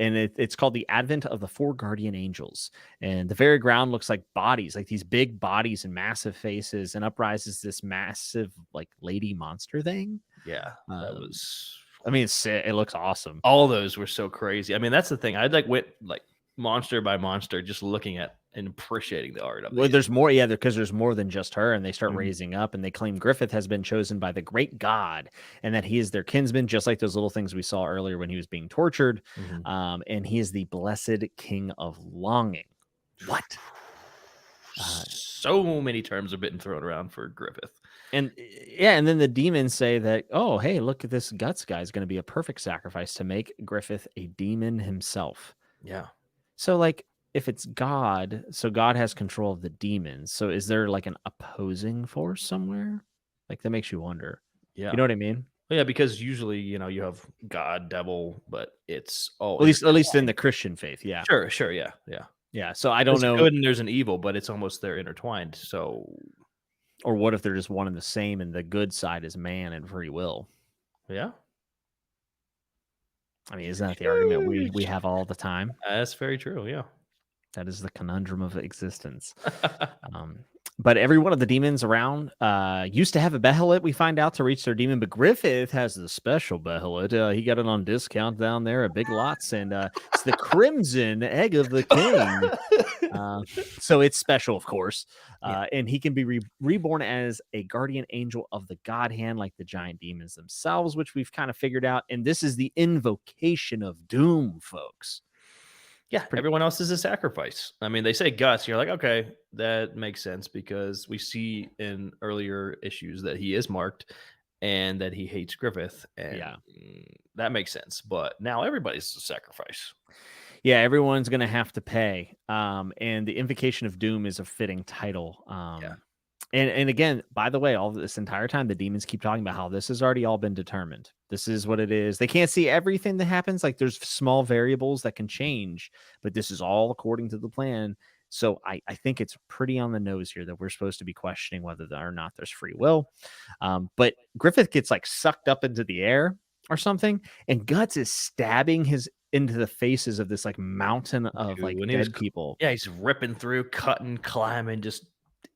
And it's called the Advent of the Four Guardian Angels. And the very ground looks like bodies, like these big bodies and massive faces, and uprises this massive, like, lady monster thing. Yeah, that was. I mean, it looks awesome. All those were so crazy. I mean, that's the thing. I went monster by monster, just looking at and appreciating the art of it. Well, there's more, because there's more than just her, and they start raising up, and they claim Griffith has been chosen by the great god, and that he is their kinsman, just like those little things we saw earlier when he was being tortured. And he is the blessed king of longing. What? So many terms have been thrown around for Griffith. And then the demons say that, oh, hey, look at this Guts guy is going to be a perfect sacrifice to make Griffith a demon himself. Yeah. So, if it's God, so God has control of the demons. So is there like an opposing force somewhere? That makes you wonder. Yeah. You know what I mean? Yeah, because usually, you have God, devil, but it's at least in the Christian faith. Yeah. Sure. Yeah. Yeah. Yeah. So I don't know. Good and there's an evil, but it's almost they're intertwined. So, or what if they're just one and the same, and the good side is man and free will? Yeah. I mean, isn't that the argument we have all the time? That's very true. Yeah. That is the conundrum of existence. But every one of the demons around used to have a Behelit, we find out, to reach their demon. But Griffith has the special Behelit. He got it on discount down there at Big Lots, and it's the Crimson Egg of the King. So it's special, of course. And he can be reborn as a guardian angel of the God Hand, like the giant demons themselves, which we've kind of figured out. And this is the invocation of doom, folks. Yeah, Pretty, everyone else is a sacrifice. I mean, they say Guts, you're like, okay, that makes sense because we see in earlier issues that he is marked and that he hates Griffith, and yeah. that makes sense. But now everybody's a sacrifice. Yeah, everyone's going to have to pay. And the invocation of doom is a fitting title. Yeah. And again, by the way, all this entire time, the demons keep talking about how this has already all been determined. This is what it is. They can't see everything that happens. Like there's small variables that can change, but this is all according to the plan. So I think it's pretty on the nose here that we're supposed to be questioning whether or not there's free will. But Griffith gets like sucked up into the air or something, and Guts is stabbing his into the faces of this like mountain of Dude, like when dead people. yeah, he's ripping through, cutting, climbing, just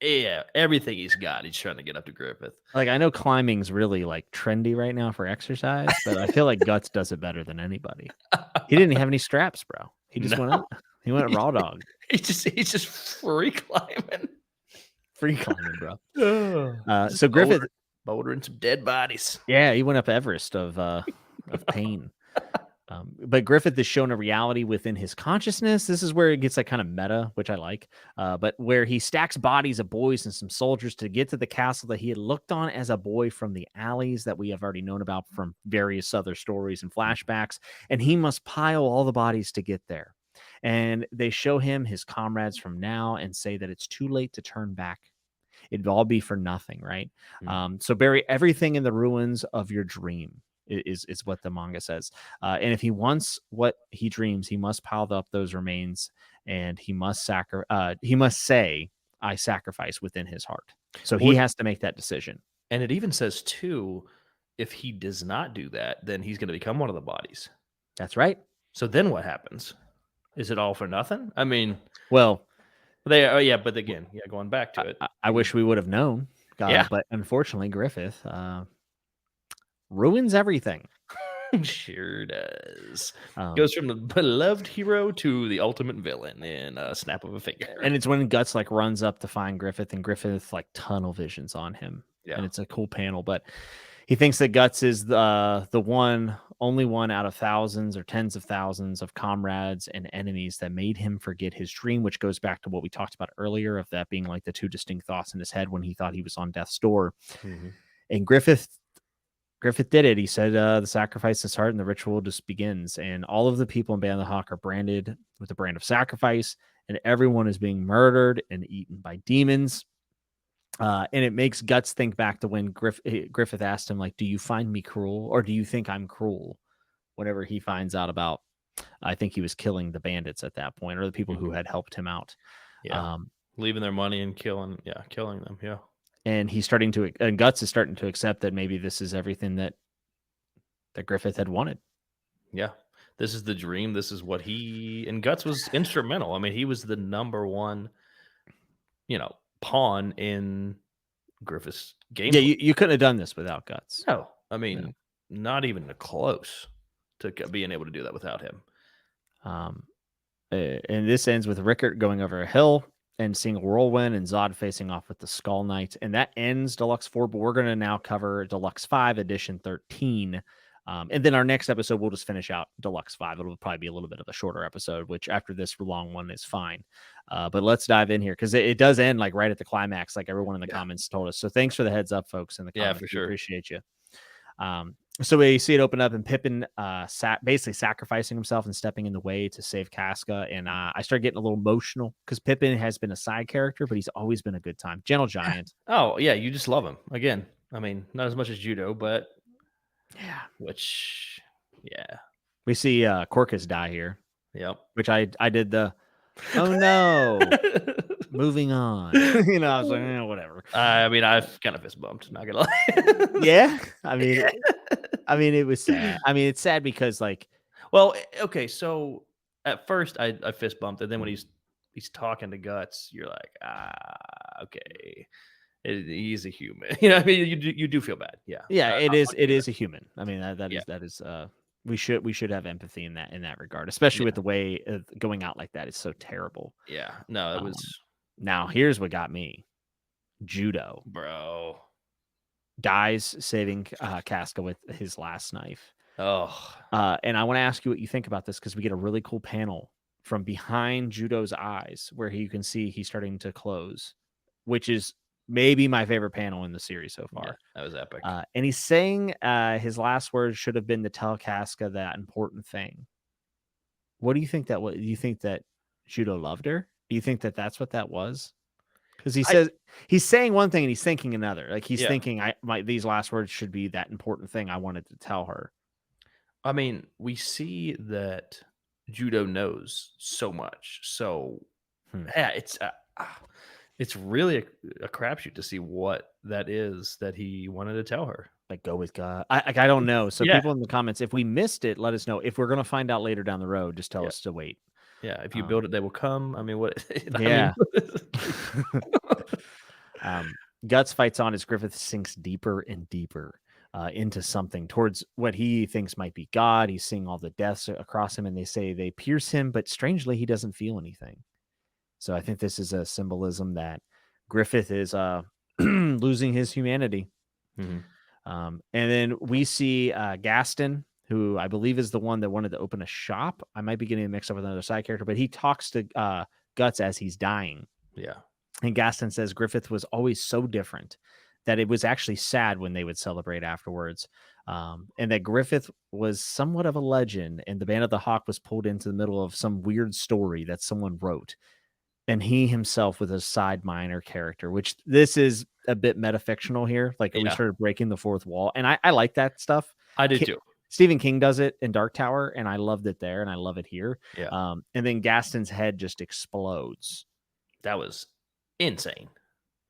everything he's got. He's trying to get up to Griffith. Like I know climbing's really like trendy right now for exercise, but I feel like Guts does it better than anybody. He didn't have any straps, bro. He just went No, up. He went raw dog. he's just free climbing. Free climbing, bro. Just So Griffith, bouldering some dead bodies. yeah, he went up Everest of pain. But Griffith is shown a reality within his consciousness. This is where it gets like kind of meta, which I like. But where he stacks bodies of boys and some soldiers to get to the castle that he had looked on as a boy from the alleys that we have already known about from various other stories and flashbacks. And he must pile all the bodies to get there. And they show him his comrades from now and say that it's too late to turn back. It'd all be for nothing, right? So bury everything in the ruins of your dream is what the manga says. And if he wants what he dreams, he must pile up those remains, and he must say, "I sacrifice" within his heart. So he has to make that decision. And it even says too, if he does not do that, then he's going to become one of the bodies. That's right. So then what happens? Is it all for nothing? I mean, Well, but again, going back to it, I wish we would have known. Yeah. But unfortunately, Griffith ruins everything. Sure does. Goes from the beloved hero to the ultimate villain in a snap of a finger. And it's when Guts like runs up to find Griffith, and Griffith like tunnel visions on him. Yeah. And it's a cool panel, but he thinks that Guts is the only one out of thousands or tens of thousands of comrades and enemies that made him forget his dream, which goes back to what we talked about earlier of that being like the two distinct thoughts in his head when he thought he was on death's door. Mhm. And Griffith did it. He said the sacrifice is hard and the ritual just begins. And all of the people in Band of the Hawk are branded with the brand of sacrifice, and everyone is being murdered and eaten by demons. And it makes Guts think back to when Griffith asked him, like, "Do you find me cruel, or do you think I'm cruel?" Whenever he finds out about, I think he was killing the bandits at that point, or the people who had helped him out. Yeah. Leaving their money and killing them. Yeah. And Guts is starting to accept that maybe this is everything that Griffith had wanted. Yeah. This is the dream. This is what and Guts was instrumental. I mean, he was the number one, pawn in Griffith's game. Yeah, you couldn't have done this without Guts. No, I mean, not even close to being able to do that without him. And this ends with Rickert going over a hill and seeing a whirlwind and Zod facing off with the Skull Knight. And that ends Deluxe 4, but we're going to now cover Deluxe 5, Edition 13. And then our next episode, we'll just finish out Deluxe 5. It'll probably be a little bit of a shorter episode, which after this long one is fine. But let's dive in here because it does end like right at the climax, like everyone in the comments told us. So thanks for the heads up, folks, in the comments. Yeah, for sure. We appreciate you. So we see it open up, and Pippin basically sacrificing himself and stepping in the way to save Casca. And I started getting a little emotional because Pippin has been a side character, but he's always been a good time. Gentle Giant. Oh, yeah, you just love him. Again, I mean, not as much as Judo, but we see Corcus die here. Yep. Which I did the oh no. Moving on. I was like, whatever. I mean, I've kind of fist bumped, not gonna lie. Yeah. I mean, it was sad. I mean, it's sad because well, okay, so at first I fist bumped, and then when he's talking to Guts, you're like, okay, he's a human. You know, what I mean, you do feel bad. Yeah, Yeah, I, it I'll is. give It you that. is a human. I mean, Yeah, that is. We should have empathy in that regard, especially with yeah, the way going out like that is so terrible. yeah. No, it was, Um, Now here's what got me: Judo bro. dies saving Casca with his last knife. Oh, And I want to ask you what you think about this because we get a really cool panel from behind Judo's eyes where you can see he's starting to close, which is maybe my favorite panel in the series so yeah, far. that was epic. And he's saying his last words should have been to tell Casca that important thing. What do you think that was? Do you think that Judo loved her? Do you think that that's what that was? Because he I says he's saying one thing and he's thinking another. Like he's Yeah. thinking, these last words should be that important thing I wanted to tell her. I mean, we see that Judo knows so much. So Hmm. yeah, it's really a crapshoot to see what that is that he wanted to tell her. Like go with God. I don't know. So Yeah, people in the comments, if we missed it, let us know. If we're gonna find out later down the road, just tell yeah, us to wait. yeah. If you build Um, it, they will come. I mean, what? I mean, yeah. um, Guts fights on as Griffith sinks deeper and deeper into something towards what he thinks might be God. He's seeing all the deaths across him, and they say they pierce him, but strangely, he doesn't feel anything. So I think this is a symbolism that Griffith is losing his humanity. Mhm. And then we see Gaston, who I believe is the one that wanted to open a shop. I might be getting mixed up with another side character, but he talks to Guts as he's dying. Yeah. And Gaston says Griffith was always so different that it was actually sad when they would celebrate afterwards. And that Griffith was somewhat of a legend, and the Band of the Hawk was pulled into the middle of some weird story that someone wrote. And he himself was a side minor character, which this is a bit metafictional here. Like we Yeah. started breaking the fourth wall, and I like that stuff. I do too. Stephen King does it in Dark Tower, and I loved it there, and I love it here. Yeah. And then Gaston's head just explodes. That was insane.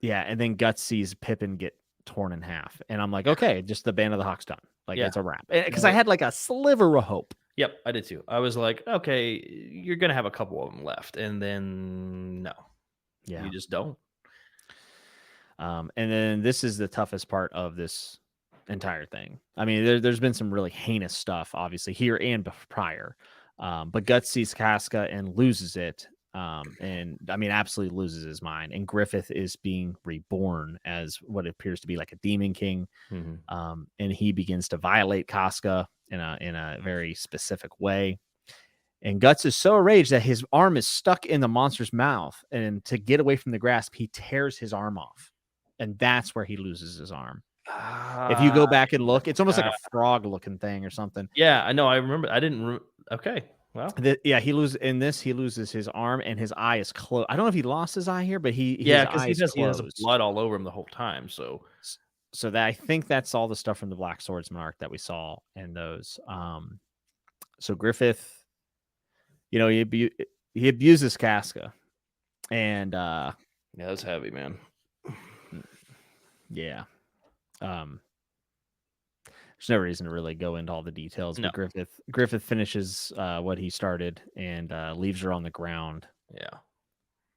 Yeah, and then Guts sees Pippin get torn in half, and I'm like, okay, just the Band of the Hawk's done. Like Yeah. it's a wrap. Because I had like a sliver of hope. Yep, I did too. I was like, okay, you're gonna have a couple of them left, and then no, Yeah. you just don't. And then this is the toughest part of this entire thing. I mean, there's been some really heinous stuff, obviously, here and prior. But Guts sees Casca and loses it. And I mean, absolutely loses his mind. And Griffith is being reborn as what appears to be like a demon king. Mhm. And he begins to violate Casca in a very specific way. And Guts is so enraged that his arm is stuck in the monster's mouth. And to get away from the grasp, he tears his arm off. And that's where he loses his arm. If you Ah, go back and look, it's almost like uh, a frog looking thing or something. yeah, I know. I remember. I didn't. Okay, well, Yeah, he loses in this. He loses his arm and his eye is closed. I don't know if he lost his eye here, but his yeah, because eye is he has closed. blood all over him the whole time. So So that I think that's all the stuff from the Black Swordsman arc that we saw in those. So Griffith, he abuses Casca, and yeah, that's heavy, man. yeah, um, there's no reason to really go into all the details. No, But Griffith finishes what he started and leaves her on the ground. yeah,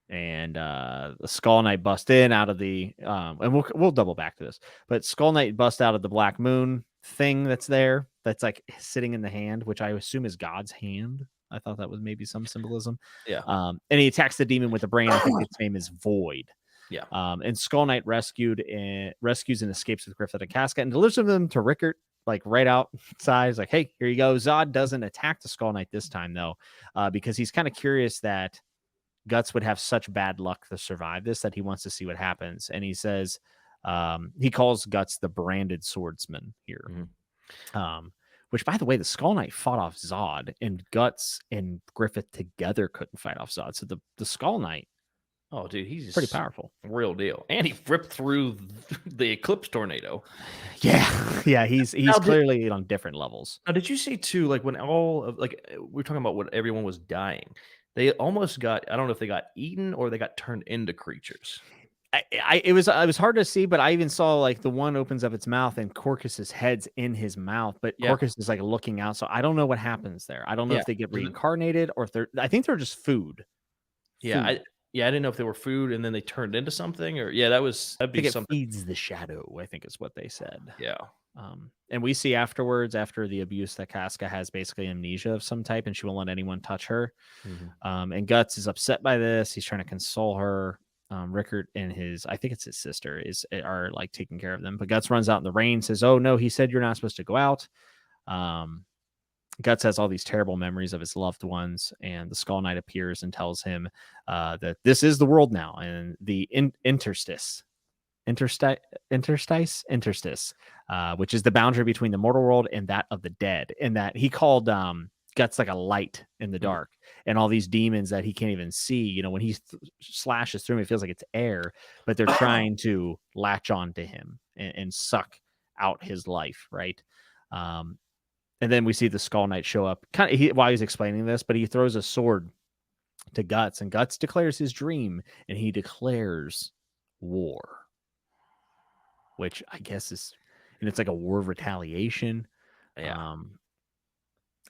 And the Skull Knight bust in out of the and we'll double back to this, but Skull Knight bust out of the Black Moon thing that's there, that's like sitting in the hand, which I assume is God's hand. I thought that was maybe some symbolism. yeah, And he attacks the demon with the brain. I think its name is Void. yeah. And Skull Knight rescues and escapes with Griffith and Casca and delivers them to Rickert, like right outside. He's like, hey, here you go. Zod doesn't attack the Skull Knight this time though, because he's kind of curious that Guts would have such bad luck to survive this that he wants to see what happens. And he says, he calls Guts the branded swordsman here. Which, by the way, the Skull Knight fought off Zod, and Guts and Griffith together couldn't fight off Zod. So the Skull Knight, Oh, dude, he's pretty powerful. real deal, and he ripped through the Eclipse tornado. Yeah, he's clearly on different levels. Now, did you see too? Like when all of we're talking about when everyone was dying, they almost got. I don't know if they got eaten or they got turned into creatures. It was hard to see, but I even saw like the one opens up its mouth and Corcus's head's in his mouth, but Yeah. Corcus is like looking out. So I don't know what happens there. I don't know Yeah. if they get reincarnated or if I think they're just food. Yeah, Food. Yeah, I didn't know if they were food and then they turned into something, or that'd I be think it something. feeds the shadow, I think is what they said. Yeah. And we see afterwards, after the abuse, that Casca has basically amnesia of some type, and she won't let anyone touch her. Mhm. And Guts is upset by this. He's trying to console her. Rickard and I think it's his sister, are like taking care of them. But Guts runs out in the rain, says, "Oh no, he said you're not supposed to go out." Um, Guts has all these terrible memories of his loved ones, and the Skull Knight appears and tells him that this is the world now, and the interstice, interstice, which is the boundary between the mortal world and that of the dead. And that he called Guts like a light in the Mhm. dark, and all these demons that he can't even see. When he slashes through him, it feels like it's air, but they're trying to latch on to him and suck out his life, right? Um, and then we see the Skull Knight show up, kind of while he's explaining this, but he throws a sword to Guts, and Guts declares his dream, and he declares war, which I guess is, and it's like a war of retaliation. Yeah. Um,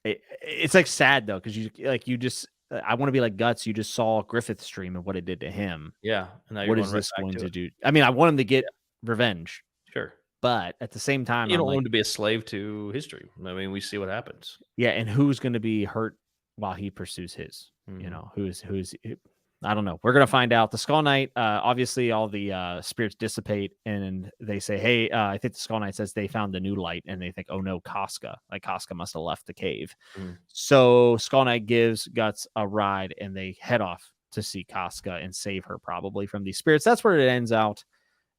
it's like sad though, because you just, I want to be like Guts. You just saw Griffith's stream and what it did to him. Yeah, and now you're What is going right this back going to to it. do? I mean, I want him to Yeah, get revenge, sure. but at the same time, You I'm don't want like, him to be a slave to history. I mean, we see what happens. yeah, and who's going to be hurt while he pursues his? Mhm. I don't know. We're gonna find out. The Skull Knight, obviously, all the spirits dissipate, and they say, "Hey," I think the Skull Knight says they found the new light, and they think, "Oh no, Casca! Like Casca must have left the cave." Mhm. So Skull Knight gives Guts a ride, and they head off to see Casca and save her, probably from these spirits. That's where it ends out,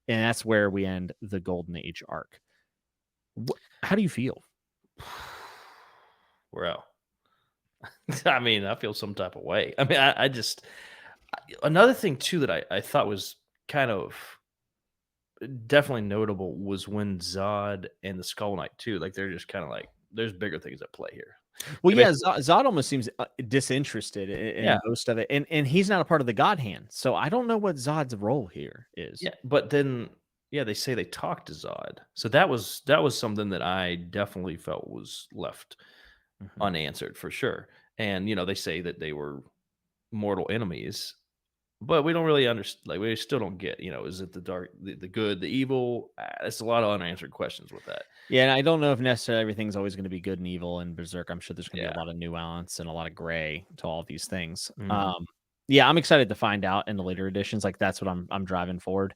and that's where we end the Golden Age arc. How do you feel? Well, I mean, I feel some type of way. I mean, I just another thing too that I thought was kind of definitely notable was when Zod and the Skull Knight too, like, they're just kinda like, there's bigger things at play here. Well, They yeah, basically Zod almost seems disinterested in Yeah, most of it, and he's not a part of the God Hand, so I don't know what Zod's role here is. yeah, but then yeah, they say they talked to Zod. So that was something that I definitely felt was left Mhm. unanswered for sure. And, they say that they were mortal enemies, but we don't really understand. Like, we still don't get, is it the dark, the good, the evil? It's a lot of unanswered questions with that. Yeah, and I don't know if necessarily everything's always gonna be good and evil in Berserk. I'm sure there's gonna be a Yeah. lot of nuance and a lot of gray to all these things. Mhm. Yeah, I'm excited to find out in the later editions. Like, that's what I'm driving forward.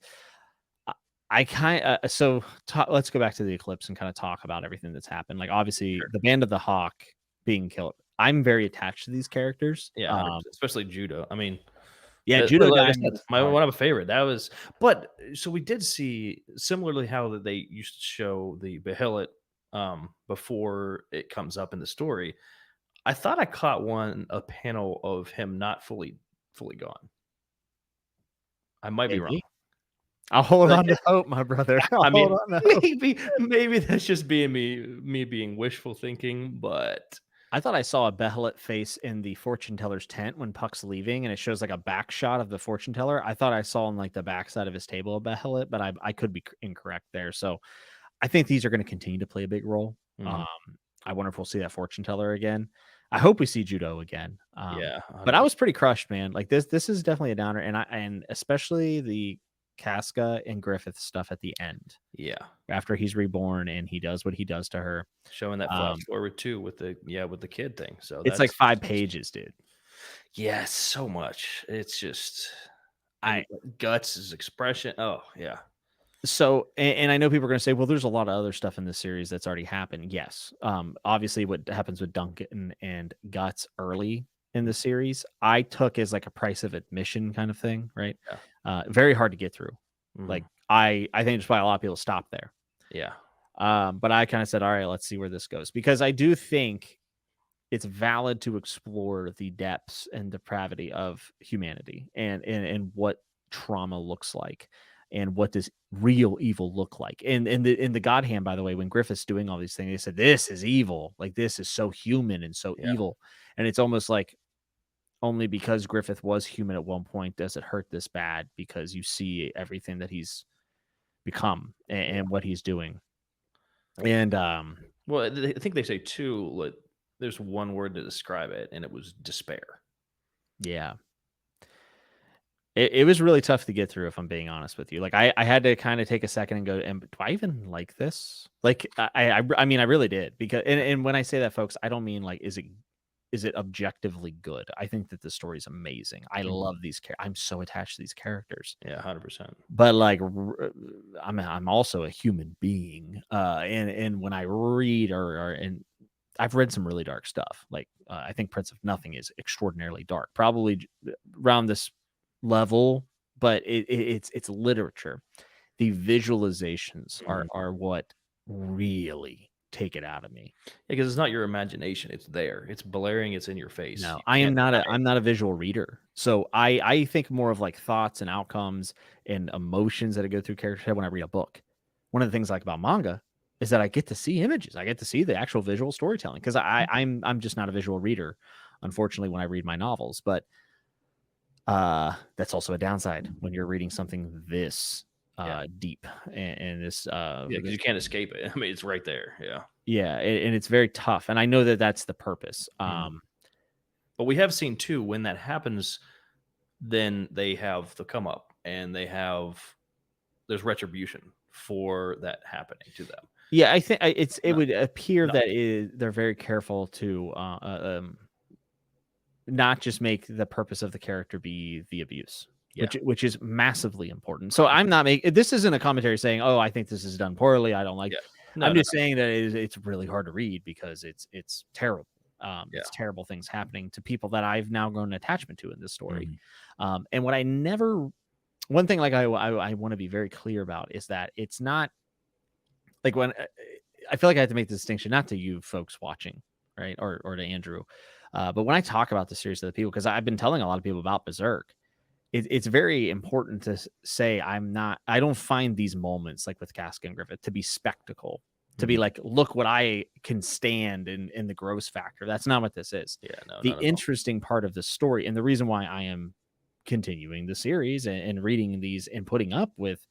I I kinda let's go back to the Eclipse and kinda talk about everything that's happened. Like, obviously, Sure. the Band of the Hawk being killed. I'm very attached to these characters. Yeah, 100%, especially judo. I mean, Yeah, Judo like I said, Diamond's my hard. one of my favorite. That was but so we did see similarly how that they used to show the Behelit, before it comes up in the story. I thought I caught a panel of him not fully gone. I might be wrong. Maybe. I'll hold Like, on to hope, my brother. I'll I hold mean, on to hope. maybe that's just being me being wishful thinking, but I thought I saw a Behelit face in the fortune teller's tent when Puck's leaving, and it shows like a back shot of the fortune teller. I thought I saw on like the backside of his table a Behelit, but I could be incorrect there. So I think these are going to continue to play a big role. Mhm. I wonder if we'll see that fortune teller again. I hope we see Judo again. Yeah, But I 100%. was pretty crushed, man. Like this is definitely a downer, and especially the Casca and Griffith stuff at the end Yeah. after he's reborn and he does what he does to her. Showing that flash Um, forward too with the kid thing. So it's like that's 5 pages, dude. yeah, so much. It's just and I Guts' expression. Oh, yeah. and I know people are going to say, well, there's a lot of other stuff in this series that's already happened. Yes, obviously, what happens with Duncan and Guts early in the Mm, series, I took as like a price of admission kind of thing, right? yeah. Very hard to get through. Like Mhm. I think that's why a lot of people stop there. Yeah. But I kind of said, all right, let's see where this goes because I do think it's valid to explore the depths and depravity of humanity and what trauma looks like and what does real evil look like. And in the God Hand, by the way, when Griffith's doing all these things, they said this is evil, like this is so human and so Yeah. evil. And it's almost like only because Griffith was human at one point does it hurt this bad because you see everything that he's become Yeah. and what he's doing. And Well, I think they say too, like, there's one word to describe it, and it was despair. yeah. It was really tough to get through, if I'm being honest with you. Like I had to kind of take a second and go, and do I even like this? Like I mean I really did, because and when I say that, folks, I don't mean like is it objectively good. I think that the story's amazing. I Mhm. love these I'm so attached to these characters. Yeah, 100%. But like I'm also a human being. And when I read and I've read some really dark stuff. Like I think Prince of Nothing is extraordinarily dark, probably around this level, but it's literature. The visualizations Mhm. are what really take it out of me. Because it's not your imagination, it's there. It's blaring, it's in your face. No, You can't deny it. I'm not a visual reader. So I think more of like thoughts and outcomes and emotions that I go through characters' head when I read a book. One of the things I like about manga is that I get to see images. I get to see the actual visual storytelling, because Mhm. I'm just not a visual reader, unfortunately, when I read my novels. But that's also a downside when you're reading something this Yeah. deep, and this Yeah, because this you can't escape it. I mean, it's right there. Yeah. yeah, and it's very tough. And I know that that's the purpose. Mhm. But we have seen too when that happens, then they have the come up and there's retribution for that happening to them. Yeah, I think it Not would appear not that they're very careful to not just make the purpose of the character be the abuse, yeah. which is massively important. So I'm not making this isn't a commentary saying, "Oh, I think this is done poorly. I don't like." Yeah. No, I'm no, just saying that it's really hard to read because it's terrible. yeah. It's terrible things happening to people that I've now grown an attachment to in this story. Mhm. And what I never one thing like I want to be very clear about is that it's not like when I feel like I have to make the distinction, not to you folks watching, right, or to Andrew, but when I talk about the series to the people, because I've been telling a lot of people about Berserk, it's very important to say I don't find these moments like with Casca and Griffith to be spectacle, to be Mhm. like, look what I can stand in the gross factor. That's not what this is. Yeah, no, The not at all. interesting part of the story, and the reason why I am continuing the series and reading these and putting up with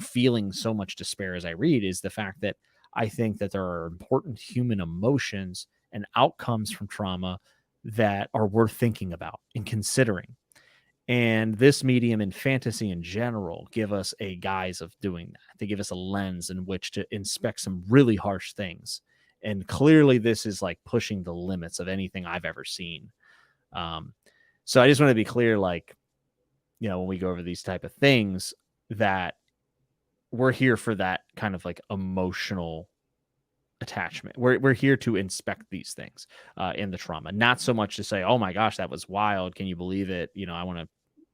feeling so much despair as I read, is the fact that I think that there are important human emotions and outcomes from trauma that are worth thinking about and considering. And this medium and fantasy in general give us a guise of doing that. They give us a lens in which to inspect some really harsh things. And clearly, this is like pushing the limits of anything I've ever seen. Um, so I just want to be clear, like, when we go over these type of things, that we're here for that kind of like emotional attachment. We're here to inspect these things in the trauma, not so much to say, "Oh my gosh, that was wild. Can you believe it?" I want to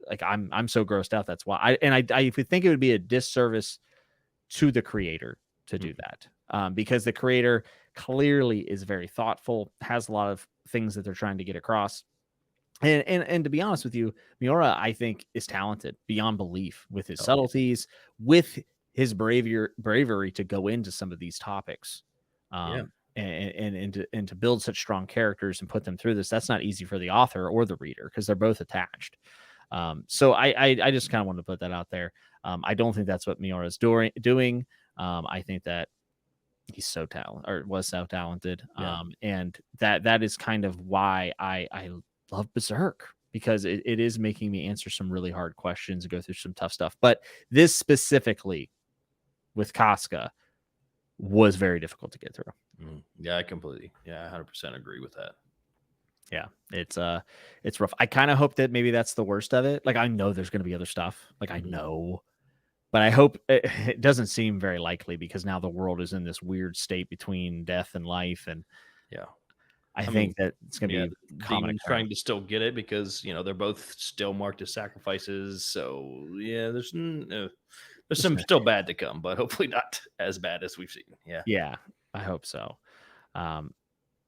like I'm so grossed out. That's why I think it would be a disservice to the creator to do Mhm. that, because the creator clearly is very thoughtful, has a lot of things that they're trying to get across. And to be honest with you, Miura, I think, is talented beyond belief with his Oh, yeah. subtleties, with his bravery to go into some of these topics, Yeah. and to build such strong characters and put them through this. That's not easy for the author or the reader, because they're both attached. So I just kind of wanted to put that out there. I don't think that's what Miura is doing. I think that he's so talented, or was so talented, Yeah. and that is kind of why I love Berserk, because it is making me answer some really hard questions and go through some tough stuff. But this specifically with Casca was very difficult to get through. Yeah, I completely, yeah, 100% agree with that. Yeah, it's rough. I kind of hope that maybe that's the worst of it. Like, I know there's going to be other stuff. Like, I Mhm. know, but I hope it doesn't seem very likely, because now the world is in this weird state between death and life, and Yeah. I I mean, think that it's going to yeah, be common demons trying occurrence. to still get it because, they're both still marked as sacrifices. So, yeah, there's some still bad to come, but hopefully not as bad as we've seen. Yeah. Yeah, I hope so. Um,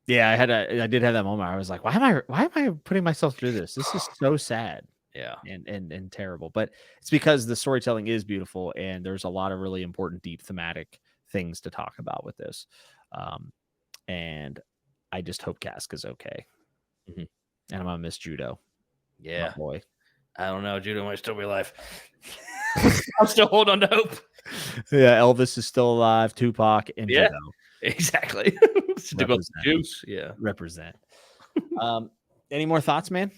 yeah, I did have that moment. I was like, why am I putting myself through this? This is so sad Yeah. and terrible. But it's because the storytelling is beautiful, and there's a lot of really important, deep thematic things to talk about with this. Um, and I just hope Casca's okay. Mhm. And I'm gonna miss Judo, my Yeah. boy. I don't know. Judah might still be alive. I'm still holding on to hope. Yeah, Elvis is still alive, Tupac and Yeah, Judo exactly. Still got the represent. juice. Yeah. Represent. Um, any more thoughts, man?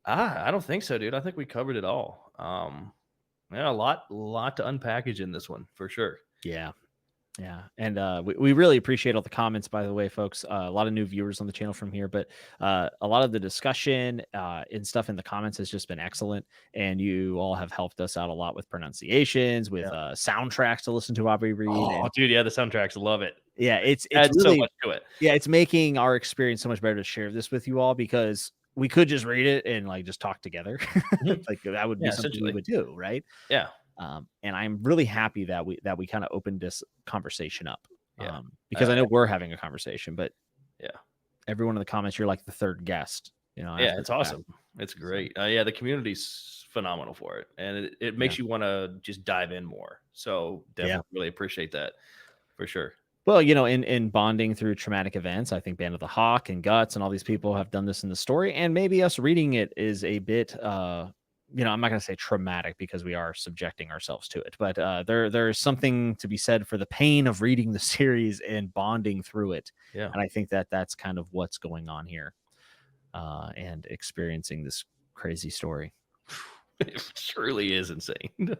I don't think so, dude. I think we covered it all. Yeah, a lot to unpackage in this one for sure. Yeah. Yeah, and we really appreciate all the comments, by the way, folks. A lot of new viewers on the channel from here, but a lot of the discussion and stuff in the comments has just been excellent, and you all have helped us out a lot with pronunciations, with Yeah. soundtracks to listen to while we read, Oh, and dude, yeah, the soundtracks, love it. yeah, it's Adds so really much to it. yeah, it's making our experience so much better to share this with you all because we could just read it and like just talk together, Mhm. like that would be Yeah, something we essentially. would do, right? Yeah, And I'm really happy that we kind of opened this conversation up yeah, because I know we're having a conversation, but yeah, everyone in the comments, you're like the third guest, you know, yeah. after It's the fact. awesome. It's So, great. Yeah, the community's phenomenal for it, and it yeah, makes you want to just dive in more. So yeah. definitely really appreciate that for sure. Well, you know, in bonding through traumatic events, I think Band of the Hawk and Guts and all these people have done this in the story, and maybe us reading it is a bit, you know, I'm not going to say traumatic because we are subjecting ourselves to it, but there's something to be said for the pain of reading the series and bonding through it, Yeah, and I think that that's kind of what's going on here, and experiencing this crazy story. it truly is insane.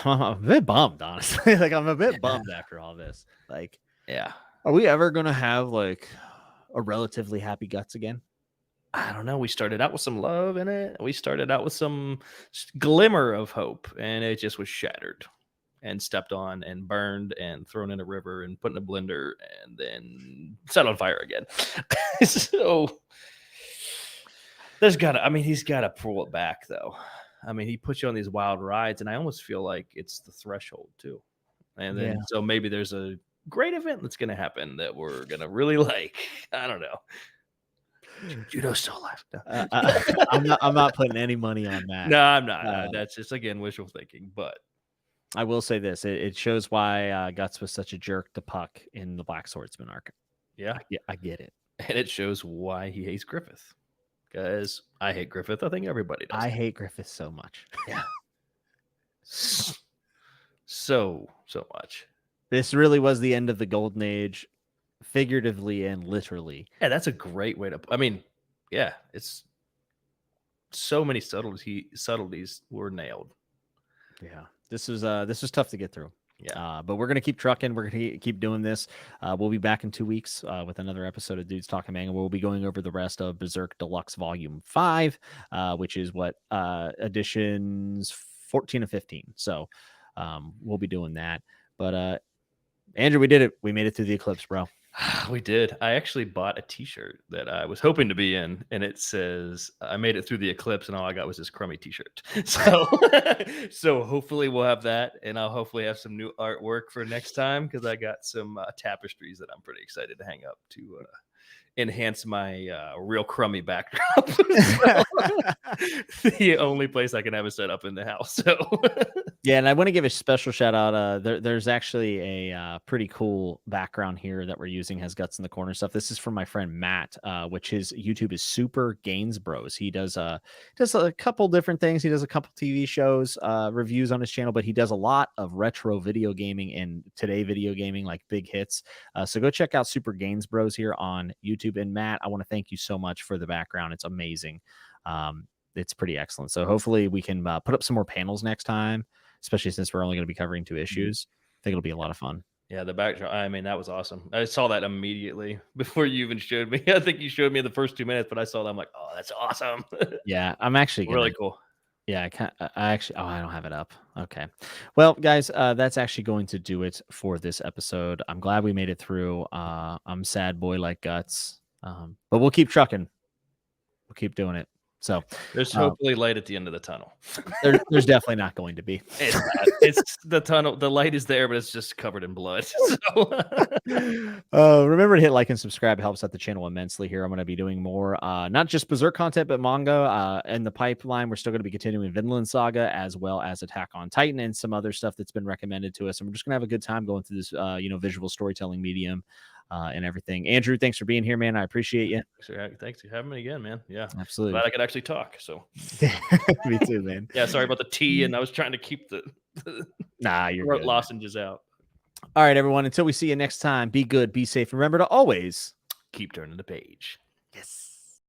I'm a bit bummed, honestly. Like I'm a bit bummed after all this. Like, Yeah. are we ever gonna have like a relatively happy Guts again? I don't know. We started out with some love in it. We started out with some glimmer of hope, and it just was shattered and stepped on and burned and thrown in a river and put in a blender and then set on fire again. So I mean, he's got to pull it back though. I mean, he puts you on these wild rides, and I almost feel like it's the threshold too. And Yeah. then so maybe there's a great event that's going to happen that we're going to really like. I don't know. Judo's still alive. No. I'm not putting any money on that. No, I'm not. Uh, That's just again wishful thinking, but I will say this: it shows why Guts was such a jerk to Puck in the Black Swordsman arc. yeah, I get it. and it shows why he hates Griffith. Because I hate Griffith. I think everybody does. I hate Griffith so much. Yeah, so much. This really was the end of the Golden Age, figuratively and literally. Yeah, that's a great way to. I mean, yeah, it's so many subtleties were nailed. Yeah, this was tough to get through. Yeah, But we're gonna keep trucking. We're gonna keep doing this. We'll be back in 2 weeks with another episode of Dudes Talking Manga. We'll be going over the rest of Berserk Deluxe Volume 5, which is what editions 14 and 15. So we'll be doing that. But Andrew, we did it. We made it through the eclipse, bro. we did. I actually bought a T-shirt that I was hoping to be in, and it says "I made it through the eclipse," and all I got was this crummy T-shirt. So, so hopefully we'll have that, and I'll hopefully have some new artwork for next time because I got some tapestries that I'm pretty excited to hang up to enhance my real crummy backdrop. The only place I can have it set up in the house. So Yeah, and I want to give a special shout out. There's actually a pretty cool background here that we're using, has Guts in the corner stuff. This is from my friend Matt, which his YouTube is Super Gains Bros. He does a couple different things. He does a couple TV shows, reviews on his channel, but he does a lot of retro video gaming and today video gaming, like big hits. So go check out Super Gains Bros here on YouTube. And Matt, I want to thank you so much for the background. It's amazing. It's pretty excellent. So hopefully we can put up some more panels next time, especially since we're only going to be covering 2 issues. I think it'll be a lot of fun. yeah, the backdrop. I mean, that was awesome. I saw that immediately before you even showed me. I think you showed me in the first 2 minutes, but I saw that. I'm like, oh, that's awesome. Yeah, I'm actually gonna. Really cool. Yeah, I actually. Oh, I don't have it up. Okay. Well, guys, that's actually going to do it for this episode. I'm glad we made it through. I'm sad boy like Guts, but we'll keep trucking. We'll keep doing it. So There's hopefully light at the end of the tunnel. there's definitely not going to be. It's not. It's the tunnel. The light is there, but it's just covered in blood. So Remember to hit like and subscribe. It helps out the channel immensely here. I'm going to be doing more, not just Berserk content, but manga in the pipeline. We're still going to be continuing Vinland Saga as well as Attack on Titan and some other stuff that's been recommended to us. And we're just going to have a good time going through this, visual storytelling medium and everything. Andrew, thanks for being here, man. I appreciate you. thanks for having me again, man. Yeah, Absolutely. glad I could actually talk. So Me too, man. yeah, sorry about the tea, and I was trying to keep the Nah, you're throat good. lozenges out. All right, everyone. Until we see you next time, be good, be safe. Remember to always Keep turning the page. yes.